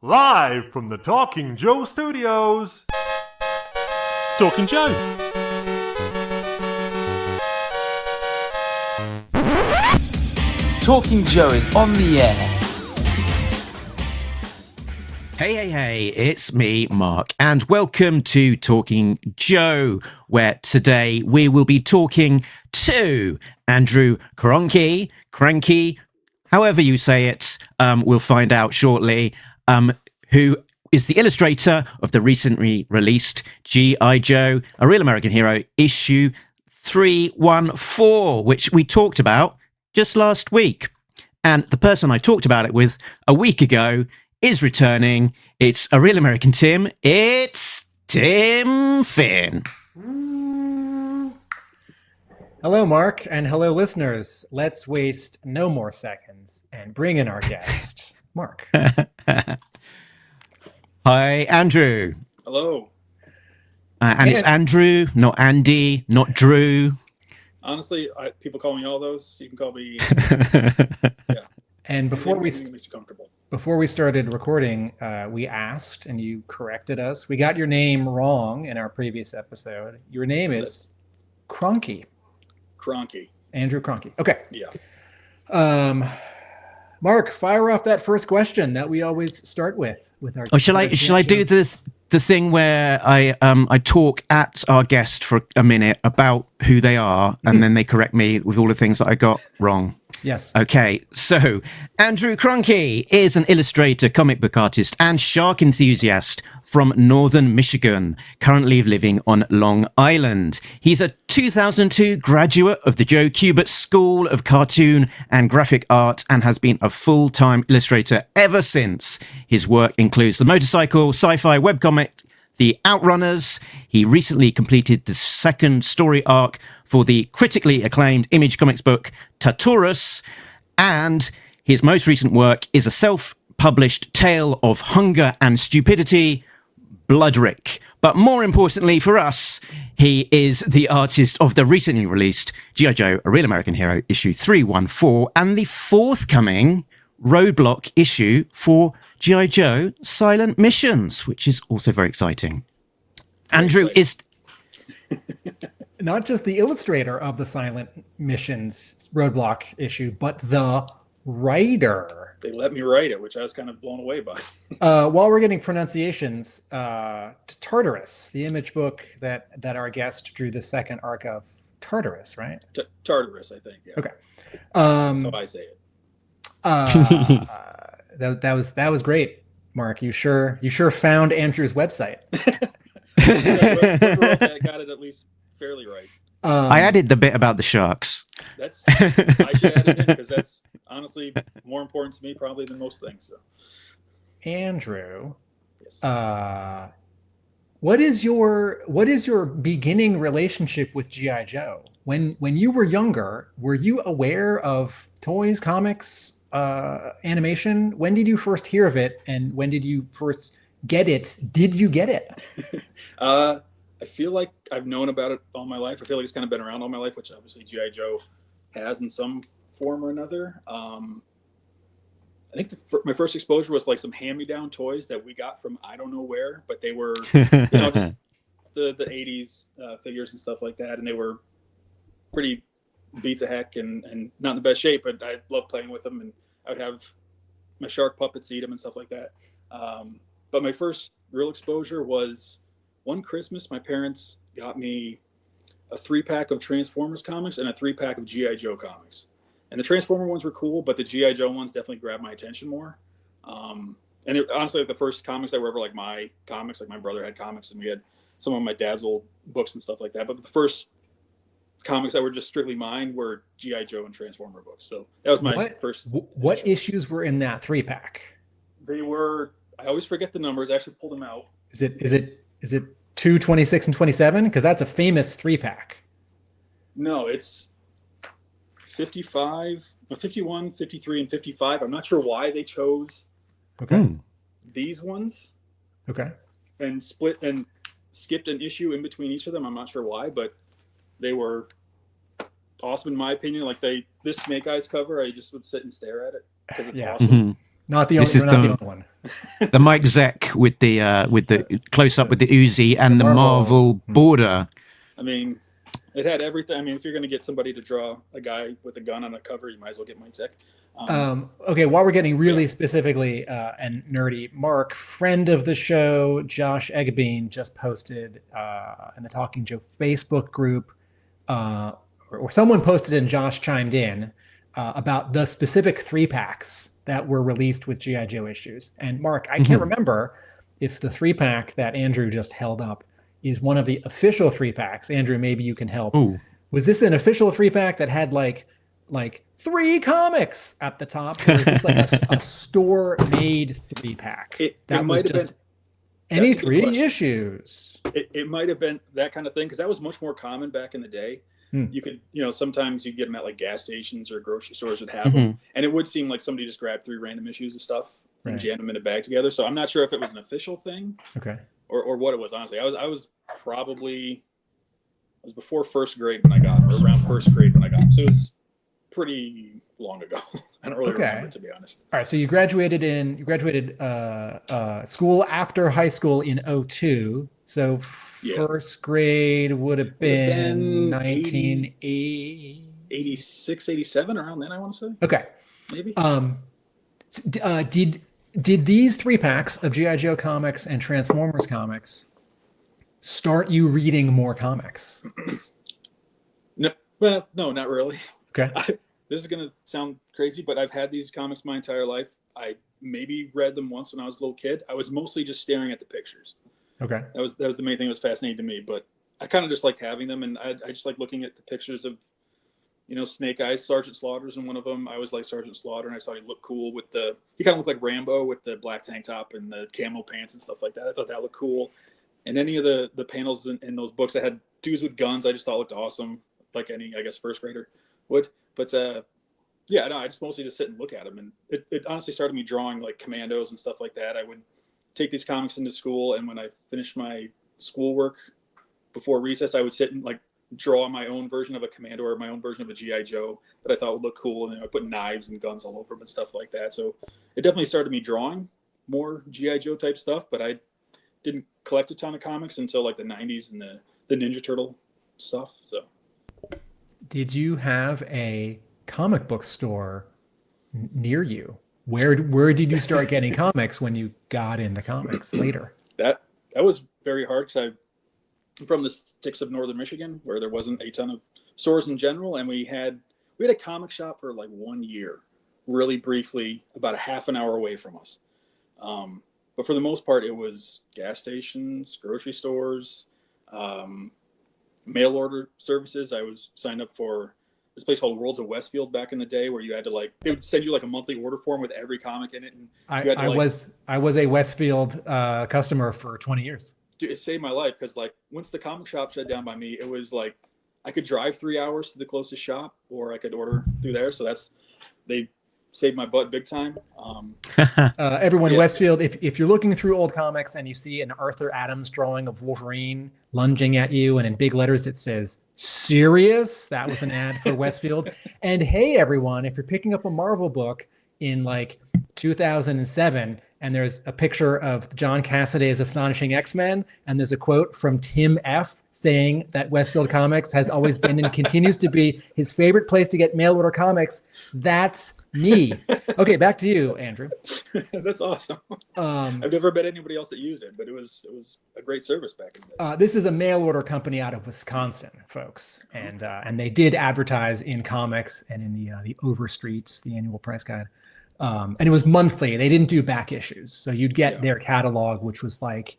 Live from the Talking Joe Studios. It's Talking Joe. Talking Joe is on the air. Hey, it's me, Mark, and welcome to Talking Joe, where today we will be talking to Andrew Krahnke, however you say it, we'll find out shortly, who is the illustrator of the recently released G.I. Joe, A Real American Hero, issue 314, which we talked about just last week. And the person I talked about it with a week ago is returning. It's A Real American Tim. It's Tim Finn. Hello, Mark, and hello, listeners. Let's waste no more seconds and bring in our guest, Mark. Hi, Andrew. Hello. And it's Andrew, not Andy, not Drew. Honestly, people call me all those. You can call me. Yeah. And before we comfortable. started recording, we asked, and you corrected us. We got your name wrong in our previous episode. Your name is Krahnke. Andrew Krahnke. Okay. Yeah. Mark, fire off that first question that we always start with our. Oh, shall I do the thing where I talk at our guest for a minute about who they are, and then they correct me with all the things that I got wrong? Yes. Okay, so Andrew Krahnke is an illustrator, comic book artist, and shark enthusiast from northern Michigan, currently living on Long Island. He's a 2002 graduate of the Joe Kubert School of Cartoon and Graphic Art and has been a full-time illustrator ever since. His work includes the motorcycle, sci-fi webcomic, the OUTRUNNERS. He recently completed the second story arc for the critically acclaimed Image Comics book TARTARUS, and his most recent work is a self-published tale of hunger and stupidity, BLOODRIK. But more importantly for us, he is the artist of the recently released G.I. Joe, A Real American Hero, issue 314, and the forthcoming Roadblock issue for G.I. Joe Silent Missions, which is also very exciting. Andrew is not just the illustrator of the Silent Missions Roadblock issue, but the writer. They let me write it, which I was kind of blown away by. While we're getting pronunciations, to Tartarus, the image book that our guest drew the second arc of Tartarus, right? Tartarus, I think. Yeah. Okay. That's how I say it. That was great, Mark. You sure found Andrew's website. I got it at least fairly right. I added the bit about the sharks. I should add it in because that's honestly more important to me probably than most things. So. Andrew, yes. What is your beginning relationship with G.I. Joe? When you were younger, were you aware of toys, comics, animation? When did you first hear of it, and when did you first get it? Did you get it? I feel like I've known about it all my life. I feel like it's kind of been around all my life, which obviously G.I. Joe has in some form or another. I think my first exposure was like some hand-me-down toys that we got from I don't know where, but they were just the 80s figures and stuff like that, and they were pretty beats a heck and not in the best shape, but I loved playing with them, and I would have my shark puppets eat them and stuff like that. But my first real exposure was one Christmas. My parents got me a 3-pack of Transformers comics and a 3-pack of G.I. Joe comics. And the Transformer ones were cool, but the G.I. Joe ones definitely grabbed my attention more. And honestly, like the first comics that were ever like my comics, like my brother had comics and we had some of my dad's old books and stuff like that. But the first comics that were just strictly mine were G.I. Joe and Transformer books. So that was my first. What issues were in that 3-pack? They were, I always forget the numbers. I actually pulled them out. Is it 2, 26, and 27? Because that's a famous 3-pack. No, it's 55, 51, 53, and 55. I'm not sure why they chose these ones. Okay. And split and skipped an issue in between each of them. I'm not sure why, but they were awesome in my opinion. Like this Snake Eyes cover, I just would sit and stare at it because it's awesome. Not the This only. is You're not the the- only one. The Mike Zeck with the close up with the Uzi and the Marvel border. I mean, it had everything. I mean, if you're going to get somebody to draw a guy with a gun on a cover, you might as well get Mike Zeck. Okay, while we're getting really specifically and nerdy, Mark, friend of the show, Josh Eggebean, just posted in the Talking Joe Facebook group, or someone posted and Josh chimed in about the specific 3-packs that were released with G.I. Joe issues. And Mark, I can't remember if the 3-pack that Andrew just held up is one of the official 3-packs. Andrew, maybe you can help. Ooh. Was this an official 3-pack that had like 3 comics at the top, or is this like a store-made 3-pack? That might have been any that's a good 3 question. issues. It might have been that kind of thing, because that was much more common back in the day. You could, sometimes you get them at like gas stations or grocery stores would have them, and it would seem like somebody just grabbed 3 random issues of stuff and jammed them in a bag together. So I'm not sure if it was an official thing, or what it was. Honestly, I was before first grade when I got them, or around first grade when I got them. So it was pretty long ago. I don't really remember, to be honest. All right, so you graduated school after high school in 2002. So first grade would have been 1980, 86, 87, around then, I want to say. Okay. Maybe. Did these 3-packs of G.I. Joe comics and Transformers comics start you reading more comics? No, well, no, not really. Okay. This is going to sound crazy, but I've had these comics my entire life. I maybe read them once when I was a little kid. I was mostly just staring at the pictures. Okay. That was the main thing that was fascinating to me, but I kind of just liked having them, and I just like looking at the pictures of, Snake Eyes. Sergeant Slaughter's in one of them. I always liked Sergeant Slaughter, and I thought he looked cool he kind of looked like Rambo with the black tank top and the camo pants and stuff like that. I thought that looked cool. And any of the panels in those books that had dudes with guns, I just thought looked awesome, like any, I guess, first grader would. But I just mostly just sit and look at them, and it honestly started me drawing like commandos and stuff like that. I would take these comics into school, and when I finished my schoolwork before recess, I would sit and like draw my own version of a commando or my own version of a G.I. Joe that I thought would look cool, and I put knives and guns all over them and stuff like that. So it definitely started me drawing more G.I. Joe type stuff, but I didn't collect a ton of comics until like the 90s and the Ninja Turtle stuff. So did you have a comic book store near you? Where did you start getting comics when you got into comics later? That was very hard, because I'm from the sticks of northern Michigan, where there wasn't a ton of stores in general, and we had a comic shop for like 1 year, really briefly, about a half an hour away from us. But for the most part, it was gas stations, grocery stores, mail order services. I was signed up for this place called Worlds of Westfield back in the day, where you had to they would send you like a monthly order form with every comic in it. And I was a Westfield customer for 20 years. Dude, it saved my life, because like once the comic shop shut down by me, it was like I could drive 3 hours to the closest shop, or I could order through there. So they saved my butt big time. Everyone, Westfield, if you're looking through old comics and you see an Arthur Adams drawing of Wolverine lunging at you, and in big letters it says "Serious," that was an ad for Westfield. And hey, everyone, if you're picking up a Marvel book in like 2007 and there's a picture of John Cassaday's Astonishing X-Men, and there's a quote from Tim F. saying that Westfield Comics has always been and continues to be his favorite place to get mail order comics, that's me. Okay, back to you, Andrew. That's awesome. I've never met anybody else that used it, but it was a great service back in the day. This is a mail order company out of Wisconsin, folks, and they did advertise in comics and in the Overstreets, the annual price guide. And it was monthly. They didn't do back issues, so you'd get their catalog, which was like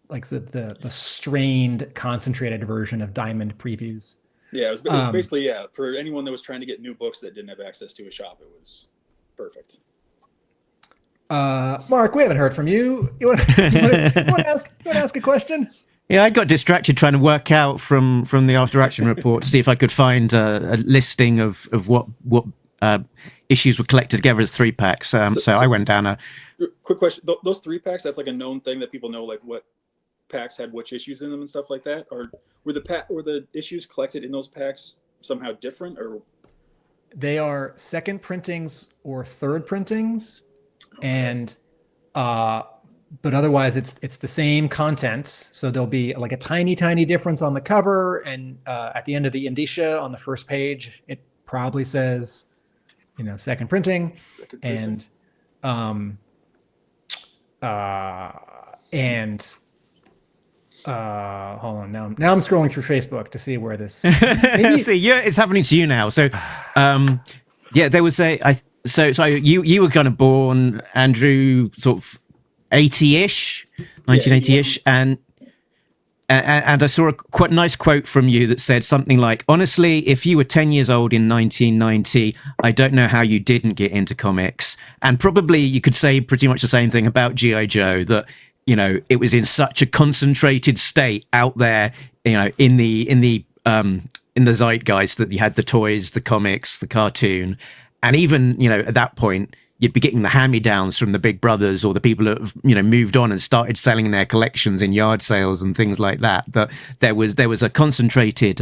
the strained, concentrated version of Diamond previews. Yeah, it was basically for anyone that was trying to get new books that didn't have access to a shop. It was perfect. Mark, we haven't heard from you. You want to ask a question? Yeah, I got distracted trying to work out from the after action report to see if I could find a listing of what issues were collected together as 3-packs. So I went down a quick question. Those 3-packs, that's like a known thing that people know, like what packs had which issues in them and stuff like that? Or were the issues collected in those packs somehow different? Or they are second printings or third printings. and but otherwise it's the same content. So there'll be like a tiny difference on the cover, and at the end of the indicia on the first page, it probably says, second printing. And hold on, now I'm scrolling through Facebook to see where this it's happening to you now. So there was so you were kind of born, Andrew, sort of 80-ish, 1980-ish, and I saw a quite nice quote from you that said something like, honestly, if you were 10 years old in 1990, I don't know how you didn't get into comics. And probably you could say pretty much the same thing about G.I. Joe, that, it was in such a concentrated state out there, in the zeitgeist, that you had the toys, the comics, the cartoon. And even, at that point, you'd be getting the hand-me-downs from the big brothers or the people that have, moved on and started selling their collections in yard sales and things like that. That there was a concentrated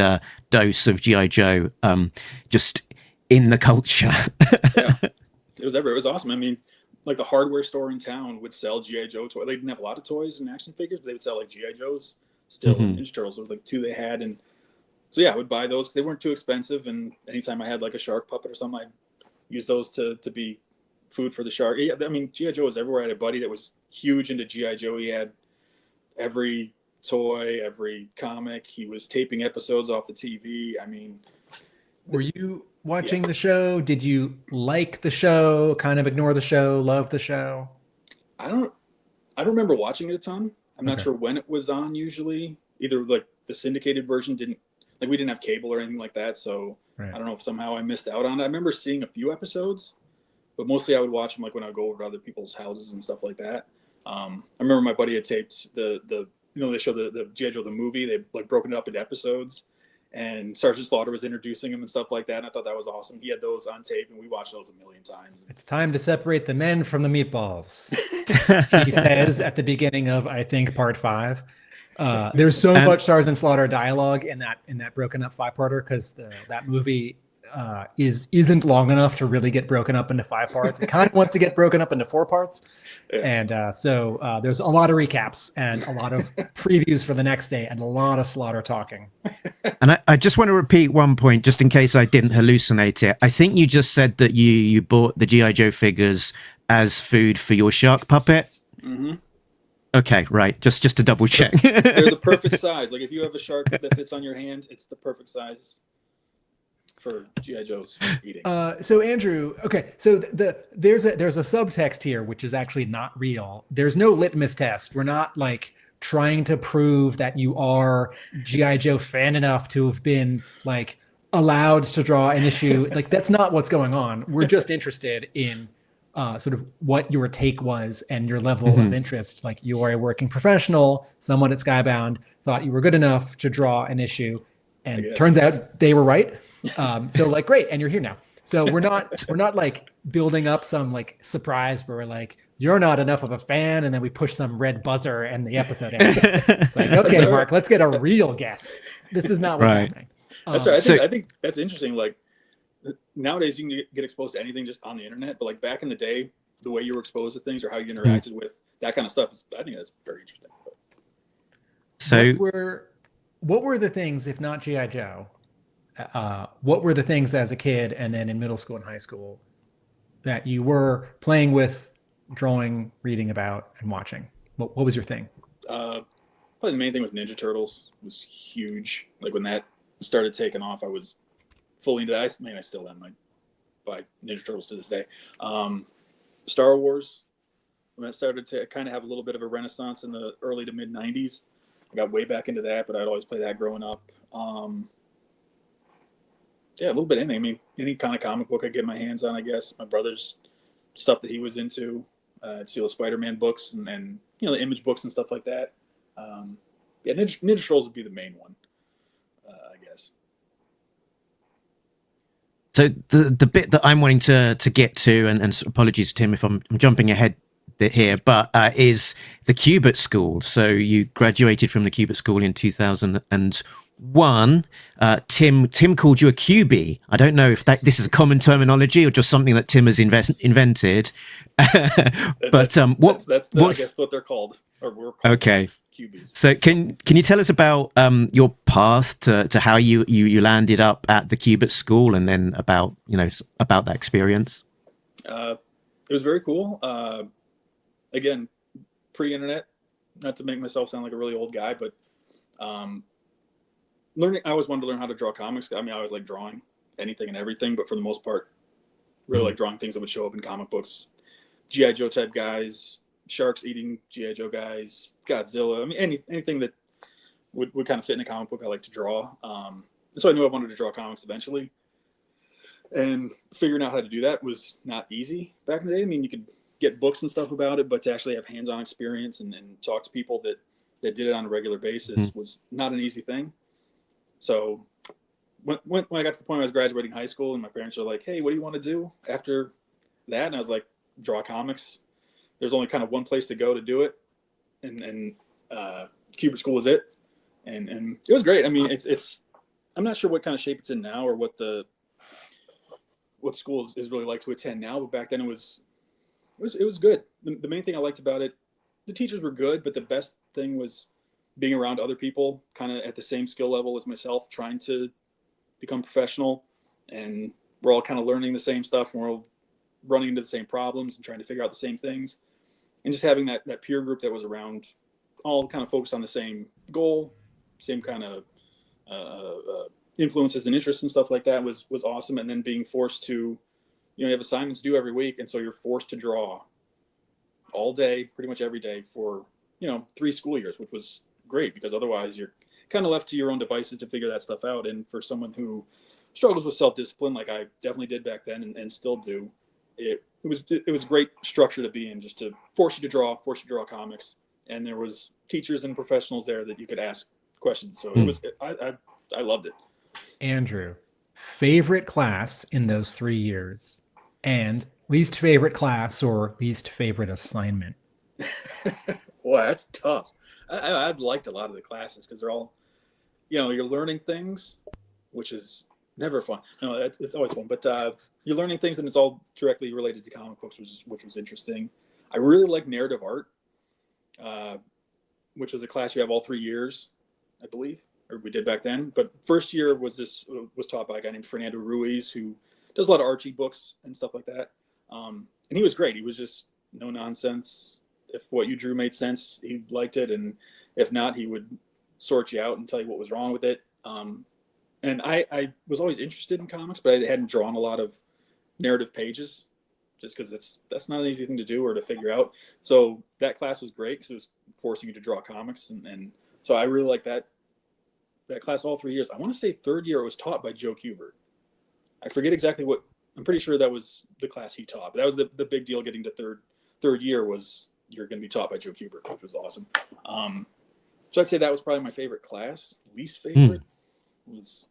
dose of G.I. Joe just in the culture. Yeah, it was everywhere. It was awesome. I mean, like the hardware store in town would sell G.I. Joe toys. They didn't have a lot of toys and action figures, but they would sell like G.I. Joes still, and Ninja Turtles were like 2 they had. And so, yeah, I would buy those because they weren't too expensive. And anytime I had like a shark puppet or something, I'd use those to be food for the shark. Yeah, I mean, G.I. Joe was everywhere. I had a buddy that was huge into G.I. Joe. He had every toy, every comic. He was taping episodes off the TV. I mean, were you watching the show? Did you like the show? Kind of ignore the show? Love the show? I don't remember watching it a ton. I'm not sure when it was on. Usually, either like the syndicated version we didn't have cable or anything like that. So I don't know if somehow I missed out on it. I remember seeing a few episodes, but mostly I would watch them like when I would go over to other people's houses and stuff like that. I remember my buddy had taped the they show the G.I. Joe the movie. They like broken it up into episodes, and Sergeant Slaughter was introducing him and stuff like that. And I thought that was awesome. He had those on tape, and we watched those a million times. It's time to separate the men from the meatballs, he says at the beginning of, I think, part 5. There's so much Sergeant Slaughter dialogue in that broken up 5-parter because that movie isn't long enough to really get broken up into 5 parts. It kind of wants to get broken up into 4 parts. Yeah. And so there's a lot of recaps and a lot of previews for the next day and a lot of Slaughter talking. And I just want to repeat one point, just in case I didn't hallucinate it. I think you just said that you bought the G.I. Joe figures as food for your shark puppet. Mm-hmm. Okay, right. Just to double check. They're the perfect size. Like if you have a shark that fits on your hand, it's the perfect size for G.I. Joe's eating. So Andrew, okay, so there's a subtext here which is actually not real. There's no litmus test. We're not like trying to prove that you are G.I. Joe fan enough to have been like allowed to draw an issue. Like that's not what's going on. We're just interested in sort of what your take was and your level of interest. Like you are a working professional, someone at Skybound thought you were good enough to draw an issue, and turns out they were right. So like, great. And you're here now. So we're not like building up some like surprise where we're like, you're not enough of a fan. And then we push some red buzzer and the episode ends. It's like, okay, Mark, let's get a real guest. This is not what's happening. That's right. I think that's interesting. Like nowadays you can get exposed to anything just on the internet, but like back in the day, the way you were exposed to things or how you interacted with that kind of stuff I think that's very interesting. So what were the things, if not G.I. Joe, what were the things as a kid and then in middle school and high school that you were playing with, drawing, reading about, and watching? What was your thing? Probably the main thing was Ninja Turtles. It was huge. Like when that started taking off, I was fully into that. I still am. I buy Ninja Turtles to this day. Star Wars, when that started to kind of have a little bit of a renaissance in the early to mid 90s, I got way back into that, but I'd always play that growing up. Yeah, a little bit anything. I mean, any kind of comic book I get my hands on, I guess. My brother's stuff that he was into. I'd steal the Spider-Man books and the Image books and stuff like that. Yeah, Ninja Turtles would be the main one, I guess. So the bit that I'm wanting to get to, and apologies, Tim, if I'm jumping ahead here, but is the Kubert School. So you graduated from the Kubert School in 2001. One, Tim called you a QB. I don't know if this is a common terminology or just something that Tim has invented. But I guess what they're called, or we're called. Okay. QBs. So can you tell us about your path to how you landed up at the Kubert school, and then about that experience? It was very cool. Again, pre-internet. Not to make myself sound like a really old guy, but learning. I always wanted to learn how to draw comics. I mean, I always like drawing anything and everything, but for the most part, really like drawing things that would show up in comic books, GI Joe type guys, sharks eating GI Joe guys, Godzilla. I mean, anything that would kind of fit in a comic book, I like to draw. So I knew I wanted to draw comics eventually, and figuring out how to do that was not easy back in the day. I mean, you could get books and stuff about it, but to actually have hands-on experience and talk to people that did it on a regular basis was not an easy thing. So when I got to the point where I was graduating high school and my parents were like, hey, what do you want to do after that? And I was like, draw comics. There's only kind of one place to go to do it. And Kubert School was it. And it was great. I mean, it's I'm not sure what kind of shape it's in now or what school is really like to attend now, but back then it was good. The main thing I liked about it, the teachers were good, but the best thing was being around other people kind of at the same skill level as myself, trying to become professional, and we're all kind of learning the same stuff, and we're all running into the same problems and trying to figure out the same things, and just having that peer group that was around, all kind of focused on the same goal, same kind of influences and interests and stuff like that was awesome. And then being forced to, you have assignments due every week, and so you're forced to draw all day, pretty much every day for 3 school years, which was great, because otherwise you're kind of left to your own devices to figure that stuff out. And for someone who struggles with self-discipline, like I definitely did back then and still do, it was a great structure to be in, just to force you to draw comics. And there was teachers and professionals there that you could ask questions. So it was, I loved it. Andrew, favorite class in those 3 years, and least favorite class or least favorite assignment? Boy, that's tough. I've liked a lot of the classes because they're all, you're learning things, which is never fun. No, it's always fun, but you're learning things, and it's all directly related to comic books, which was interesting. I really like narrative art, which was a class you have all 3 years, I believe, or we did back then. But first year was taught by a guy named Fernando Ruiz, who does a lot of Archie books and stuff like that. And he was great. He was just no nonsense. If what you drew made sense, he liked it, and if not, he would sort you out and tell you what was wrong with it. And I was always interested in comics, but I hadn't drawn a lot of narrative pages, just because that's not an easy thing to do or to figure out. So that class was great because it was forcing you to draw comics, and so I really liked that class all 3 years. I want to say third year it was taught by Joe Kubert. I forget exactly what. I'm pretty sure that was the class he taught, but that was the big deal. Getting to third year was you're going to be taught by Joe Kubert, which was awesome. So I'd say that was probably my favorite class. Least favorite was,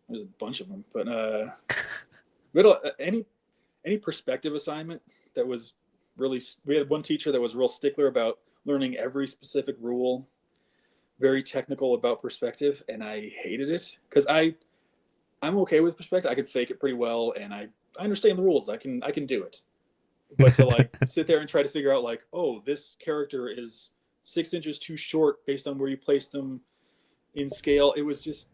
there's a bunch of them, but any perspective assignment that was really, we had one teacher that was real stickler about learning every specific rule, very technical about perspective, and I hated it because I'm okay with perspective. I could fake it pretty well, and I understand the rules. I can do it. But to like sit there and try to figure out like, oh, this character is 6 inches too short based on where you placed them in scale. It was just,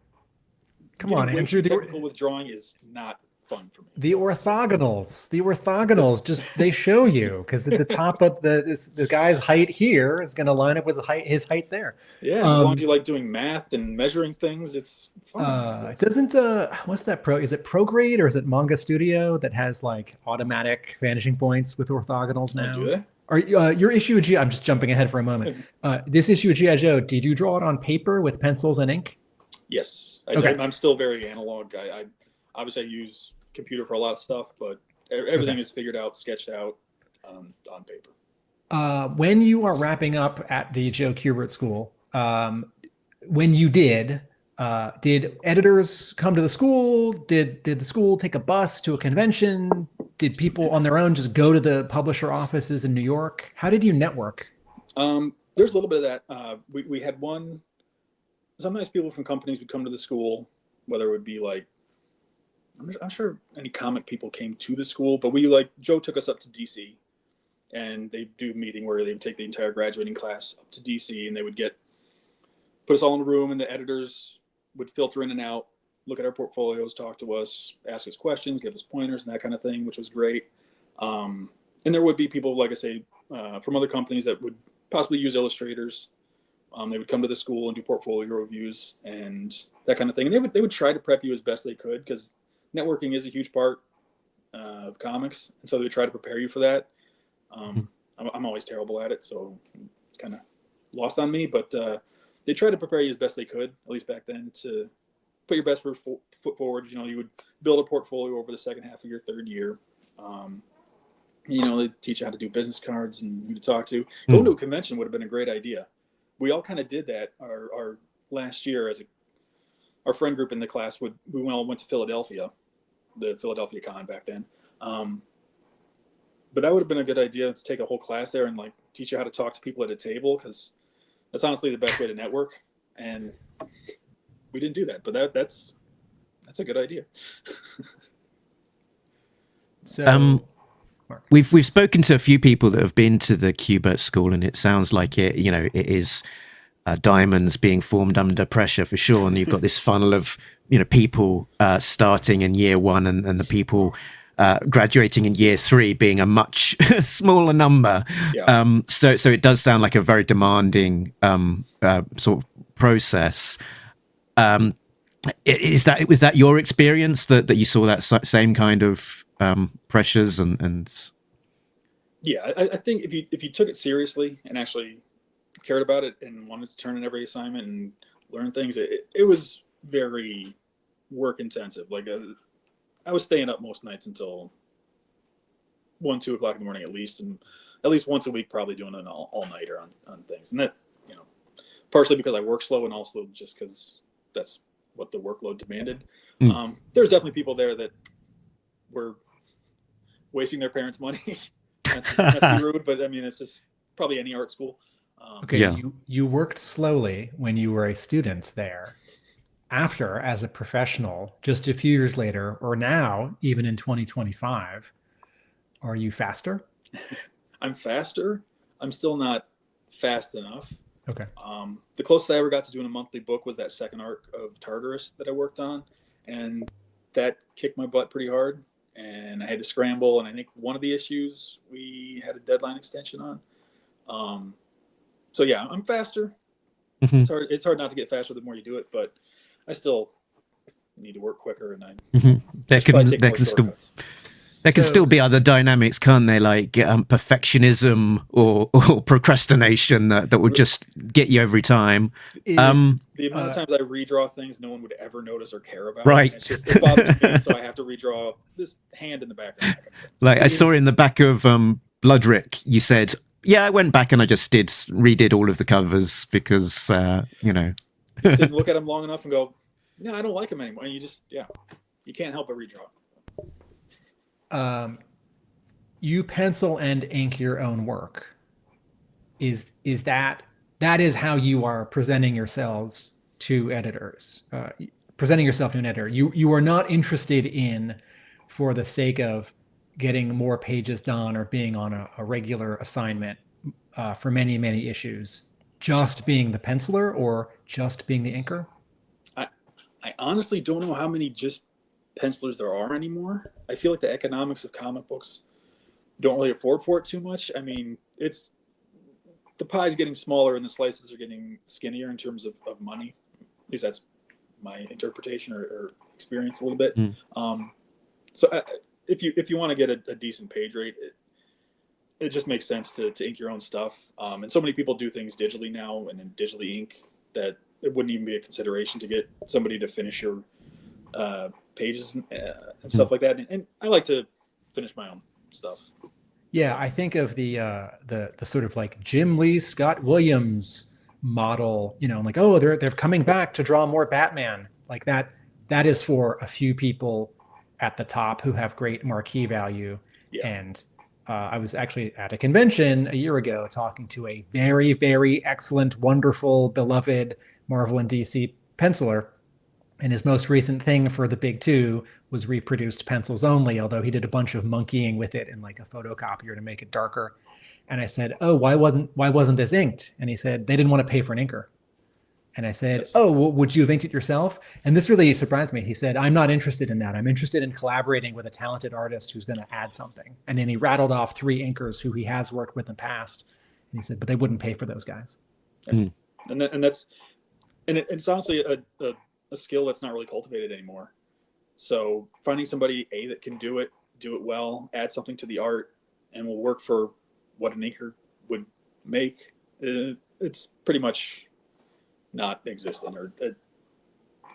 come on, Andrew. Technical with drawing is not fun for me. The orthogonals, just they show you, because at the top of the guy's height here is going to line up with his height there. Yeah, as long as you like doing math and measuring things, it's fun. Doesn't what's that is it Prograde or is it Manga Studio that has like automatic vanishing points with orthogonals now? Do they? Or your issue of I'm just jumping ahead for a moment. This issue of G.I. Joe, did you draw it on paper with pencils and ink? Yes, Okay. I'm still very analog. I obviously I use computer for a lot of stuff, but everything is figured out, sketched out on paper. When you are wrapping up at the Joe Kubert School, when you did editors come to the school? Did the school take a bus to a convention? Did people on their own just go to the publisher offices in New York? How did you network? There's a little bit of that. We had one sometimes people from companies would come to the school, whether it would be like, I'm sure any comic people came to the school, but Joe took us up to DC, and they do a meeting where they would take the entire graduating class up to DC, and they would put us all in a room, and the editors would filter in and out, look at our portfolios, talk to us, ask us questions, give us pointers and that kind of thing, which was great. And there would be people, like I say, from other companies that would possibly use illustrators. They would come to the school and do portfolio reviews and that kind of thing. And they would try to prep you as best they could, because networking is a huge part of comics. And so they would try to prepare you for that. I'm always terrible at it, so it's kind of lost on me. But they tried to prepare you as best they could, at least back then, to put your best foot forward. You would build a portfolio over the second half of your third year. They teach you how to do business cards and who to talk to. Going to a convention would have been a great idea. We all kind of did that our last year our friend group in the class we all went to Philadelphia, the Philadelphia Con back then. But that would have been a good idea to take a whole class there and like teach you how to talk to people at a table, because that's honestly the best way to network. And we didn't do that, but that's a good idea. So we've spoken to a few people that have been to the Kubert school, and it sounds like it is diamonds being formed under pressure for sure. And you've got this funnel of people starting in year one, and the people graduating in year three being a much smaller number. Yeah. So it does sound like a very demanding sort of process. Was that your experience that you saw that same kind of pressures and? Yeah, I think if you took it seriously and actually cared about it and wanted to turn in every assignment and learn things, it was very work intensive. Like I was staying up most nights until 1-2 o'clock in the morning at least, and at least once a week probably doing an all-nighter on things. And that partially because I work slow, and also just because that's what the workload demanded. There's definitely people there that were wasting their parents' money. not to be rude, but I mean, it's just probably any art school. Okay, yeah. You worked slowly when you were a student there. After, as a professional, just a few years later, or now, even in 2025, are you faster? I'm faster. I'm still not fast enough. Okay. The closest I ever got to doing a monthly book was that second arc of TARTARUS that I worked on, and that kicked my butt pretty hard. And I had to scramble, and I think one of the issues we had a deadline extension on. So yeah, I'm faster. Mm-hmm. It's hard not to get faster the more you do it, but I still need to work quicker, and there can still be other dynamics, can't they? Like perfectionism or procrastination that will just get you every time. The amount of times I redraw things no one would ever notice or care about. Right. It bothers me, so I have to redraw this hand in the background. Like I saw in the back of BLOODRIK, you said, yeah, I went back and I just redid all of the covers because, Sit and look at them long enough and go, no, I don't like them anymore. And you can't help but redraw. You pencil and ink your own work. Is that is how you are presenting yourselves to editors? Presenting yourself to an editor. You are not interested in, for the sake of getting more pages done or being on a regular assignment for many, many issues, just being the penciler or just being the inker? I honestly don't know how many just pencilers there are anymore. I feel like the economics of comic books don't really afford for it too much. I mean, the pie's getting smaller and the slices are getting skinnier in terms of money. At least that's my interpretation or experience a little bit. So if you want to get a decent page rate, it just makes sense to ink your own stuff. And so many people do things digitally now and then digitally ink that it wouldn't even be a consideration to get somebody to finish your pages and stuff like that. And I like to finish my own stuff. Yeah, I think of the sort of like Jim Lee, Scott Williams model, like, oh, they're coming back to draw more Batman. Like that is for a few people at the top who have great marquee value. Yeah. And I was actually at a convention a year ago talking to a very, very excellent, wonderful, beloved Marvel and DC penciler. And his most recent thing for the big two was reproduced pencils only, although he did a bunch of monkeying with it in like a photocopier to make it darker. And I said, "Oh, why wasn't this inked?" And he said, "They didn't want to pay for an inker." And I said, "Oh, well, would you have inked it yourself?" And this really surprised me. He said, "I'm not interested in that. I'm interested in collaborating with a talented artist who's going to add something." And then he rattled off 3 inkers who he has worked with in the past. And he said, "But they wouldn't pay for those guys." And it's honestly a skill that's not really cultivated anymore. So finding somebody that can do it well, add something to the art, and will work for what an inker would make, it's pretty much not existent, or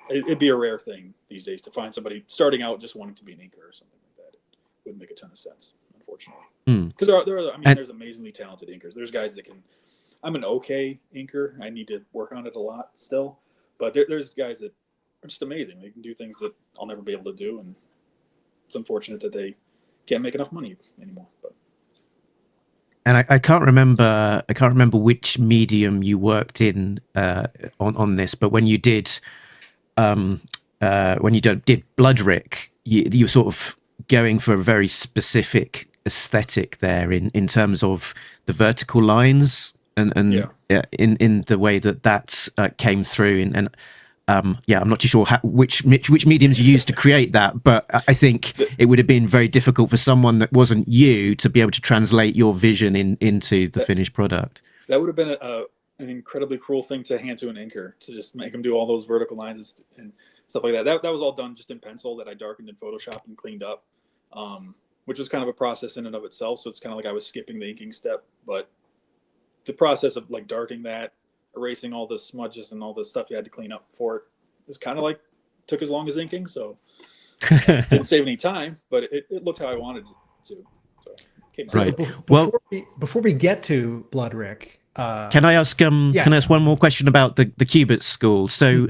it'd be a rare thing these days to find somebody starting out just wanting to be an inker or something like that. It wouldn't make a ton of sense, unfortunately. Because there's amazingly talented inkers. There's guys that can. I'm an okay inker. I need to work on it a lot still, but there's guys that are just amazing. They can do things that I'll never be able to do, and it's unfortunate that they can't make enough money anymore. But. And I can't remember which medium you worked in on this, but when you did BLOODRIK, you were sort of going for a very specific aesthetic there in terms of the vertical lines and in the way that came through. I'm not too sure which mediums you used to create that, but I think it would have been very difficult for someone that wasn't you to be able to translate your vision into the finished product. That would have been an incredibly cruel thing to hand to an inker, to just make him do all those vertical lines and stuff like that. That was all done just in pencil that I darkened in Photoshop and cleaned up, which was kind of a process in and of itself. So it's kind of like I was skipping the inking step, but the process of like darkening that, erasing all the smudges and all the stuff you had to clean up for it, was kind of like took as long as inking, so didn't save any time, but it looked how I wanted it to. So right. Before we get to BLOODRIK, can I ask one more question about the Kubert school? So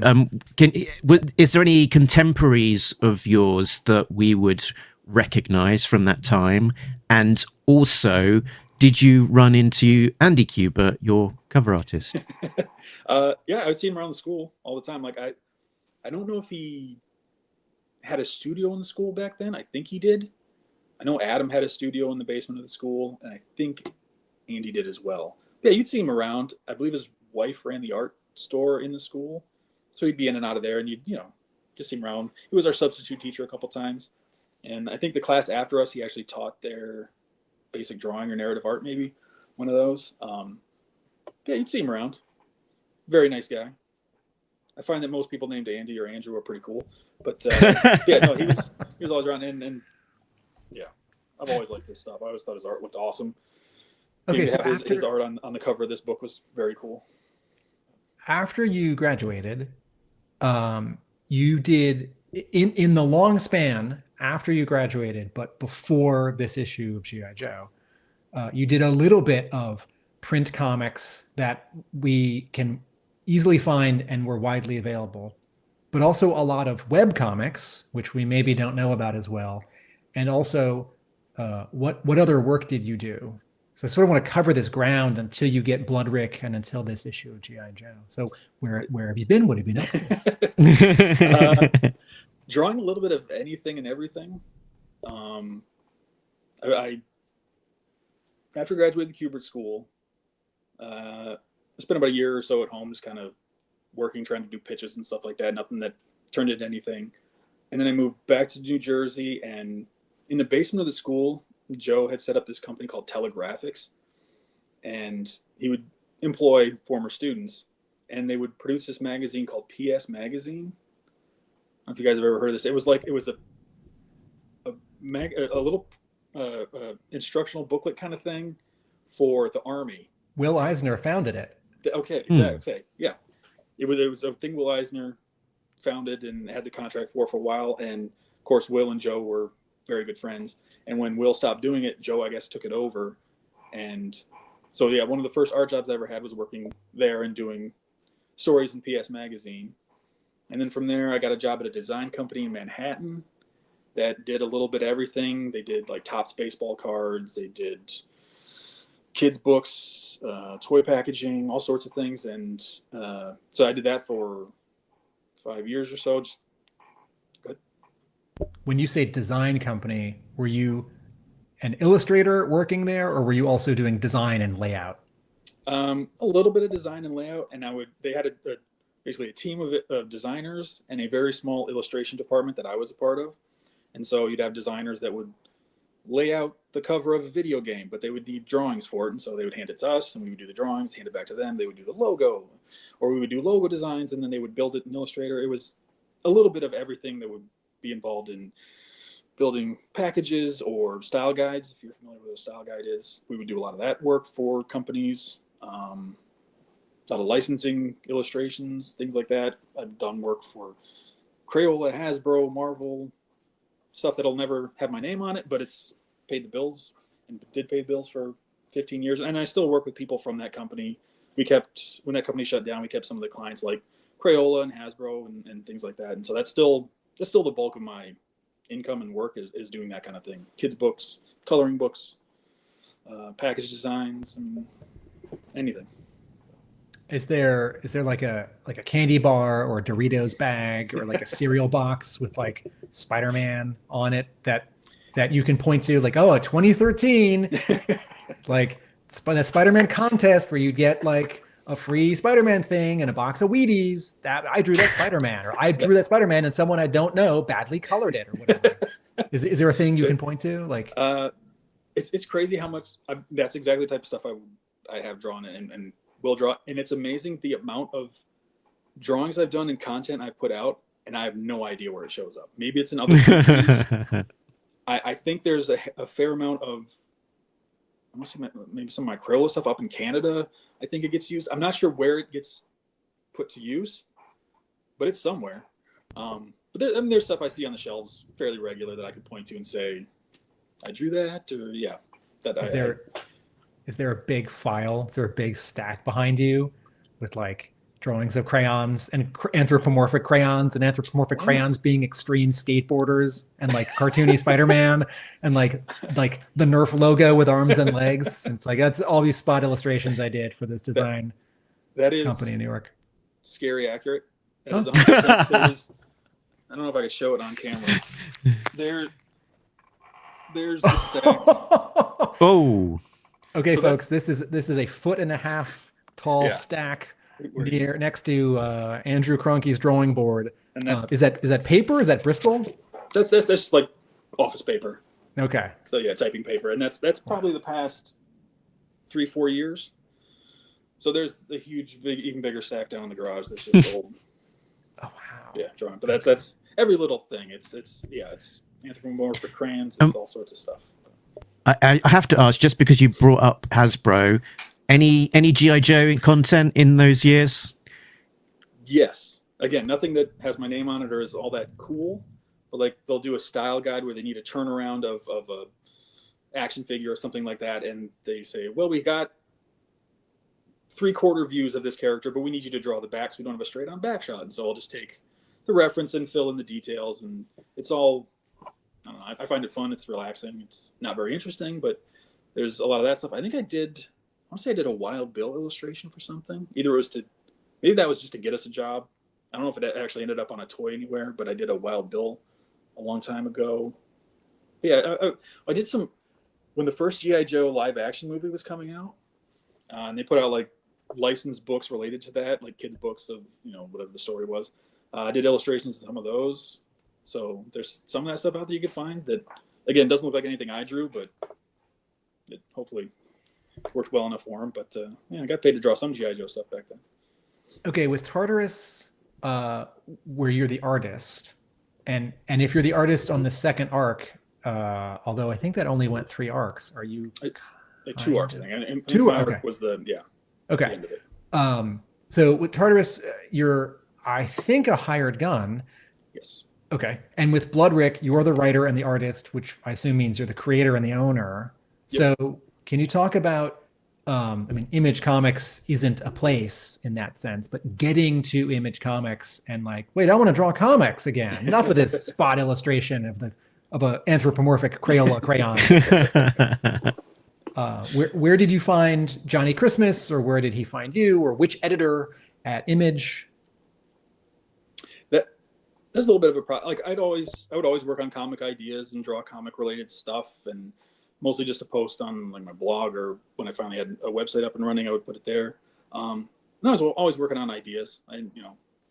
is there any contemporaries of yours that we would recognize from that time? And also, did you run into Andy Kubert, your cover artist? Yeah, I would see him around the school all the time. Like I don't know if he had a studio in the school back then. I think he did. I know Adam had a studio in the basement of the school, and I think Andy did as well. Yeah, you'd see him around. I believe his wife ran the art store in the school, so he'd be in and out of there, and you'd just see him around. He was our substitute teacher a couple times, and I think the class after us, he actually taught their basic drawing or narrative art, maybe one of those. Yeah, you'd see him around. Very nice guy. I find that most people named Andy or Andrew are pretty cool, but yeah, no, he was always around, and yeah, I've always liked his stuff. I always thought his art looked awesome. Okay, so his art on the cover of this book was very cool. After you graduated, you did in the long span after you graduated, but before this issue of G.I. Joe, you did a little bit of print comics that we can easily find and were widely available, but also a lot of web comics, which we maybe don't know about as well. And also, what other work did you do? So I sort of want to cover this ground until you get BLOODRIK and until this issue of G.I. Joe. So where have you been? What have you been up to? Drawing a little bit of anything and everything. I after graduating the Kubert school, I spent about a year or so at home, just kind of working, trying to do pitches and stuff like that. Nothing that turned into anything. And then I moved back to New Jersey, and in the basement of the school, Joe had set up this company called Telegraphics, and he would employ former students, and they would produce this magazine called PS Magazine. I don't know if you guys have ever heard of this. It was a little instructional booklet kind of thing for the Army. Will Eisner founded it. Okay, exactly. Yeah, it was a thing Will Eisner founded and had the contract for a while, and of course Will and Joe were very good friends. And when Will stopped doing it, Joe, I guess, took it over. And so, yeah, one of the first art jobs I ever had was working there and doing stories in PS Magazine. And then from there, I got a job at a design company in Manhattan that did a little bit of everything. They did like Topps baseball cards. They did kids books, toy packaging, all sorts of things. And so I did that for 5 years or so. Just good. When you say design company, were you an illustrator working there, or were you also doing design and layout? A little bit of design and layout, and they had basically a team of designers and a very small illustration department that I was a part of. And so you'd have designers that would lay out the cover of a video game, but they would need drawings for it. And so they would hand it to us, and we would do the drawings, hand it back to them. They would do the logo, or we would do logo designs, and then they would build it in Illustrator. It was a little bit of everything that would be involved in building packages or style guides. If you're familiar with what a style guide is, we would do a lot of that work for companies. A lot of licensing illustrations, things like that. I've done work for Crayola, Hasbro, Marvel, stuff that'll never have my name on it, but it's paid the bills and did pay the bills for 15 years. And I still work with people from that company. When that company shut down, we kept some of the clients like Crayola and Hasbro and things like that. And so that's still the bulk of my income and work is doing that kind of thing. Kids books, coloring books, package designs, and anything. Is there like a candy bar or a Doritos bag or like a cereal box with like Spider-Man on it that you can point to, like, oh, 2013, like that Spider-Man contest where you get like a free Spider-Man thing and a box of Wheaties, that I drew that Spider-Man, or I drew that Spider-Man and someone I don't know badly colored it, or whatever. Is there a thing you can point to? Like, it's crazy how much that's exactly the type of stuff I have drawn and will draw. And it's amazing the amount of drawings I've done and content I've put out, and I have no idea where it shows up. Maybe it's in other countries. I think there's a fair amount of, I must say, maybe some of my Crayola stuff up in Canada. I think it gets used. I'm not sure where it gets put to use, but it's somewhere. But there's stuff I see on the shelves fairly regular that I could point to and say, I drew that, or yeah. Is there a big file? Is there a big stack behind you with like drawings of crayons and anthropomorphic crayons, and anthropomorphic crayons being extreme skateboarders, and like cartoony Spider-Man, and like the Nerf logo with arms and legs? And it's like, that's all these spot illustrations I did for this design that is company in New York. Scary accurate. That is 100%. I don't know if I can show it on camera. There's the stack. Oh. Okay, So folks, this is a 1.5 foot tall stack next to Andrew Krahnke's drawing board. And that, is that paper? Is that Bristol? that's just like office paper. Okay. So yeah, typing paper, and that's probably the past 3-4 years. So there's the huge, even bigger stack down in the garage that's just old. Oh wow. Yeah, drawing. But that's every little thing. It's anthropomorphic crayons. It's all sorts of stuff. I have to ask, just because you brought up Hasbro, any G.I. Joe content in those years? Yes. Again, nothing that has my name on it or is all that cool. But like they'll do a style guide where they need a turnaround of a action figure or something like that, and they say, well, we got 3/4 views of this character, but we need you to draw the back so we don't have a straight on back shot. And so I'll just take the reference and fill in the details, and it's all, I don't know, I find it fun. It's relaxing. It's not very interesting, but there's a lot of that stuff. I think I want to say I did a Wild Bill illustration for something. Either it was maybe that was just to get us a job. I don't know if it actually ended up on a toy anywhere, but I did a Wild Bill a long time ago. But yeah, I did some, when the first G.I. Joe live action movie was coming out, and they put out like licensed books related to that, like kids books of, whatever the story was. I did illustrations of some of those. So there's some of that stuff out there you could find that, again, doesn't look like anything I drew, but it hopefully worked well enough for them. But I got paid to draw some G.I. Joe stuff back then. Okay, with Tartarus, where you're the artist, and if you're the artist on the second arc, although I think that only went 3 arcs, are you? 2 arcs, I think. And 2 my okay. arc was the okay. end of it. So with Tartarus, you're, I think, a hired gun. Yes. Okay. And with BLOODRIK, you're the writer and the artist, which I assume means you're the creator and the owner. Yep. So can you talk about, Image Comics isn't a place in that sense, but getting to Image Comics and like, wait, I want to draw comics again. Enough of this spot illustration of a anthropomorphic Crayola crayon. Where did you find Johnny Christmas, or where did he find you, or which editor at Image? There's a little bit of a problem. Like I would always work on comic ideas and draw comic related stuff, and mostly just to post on like my blog, or when I finally had a website up and running, I would put it there. And I was always working on ideas. I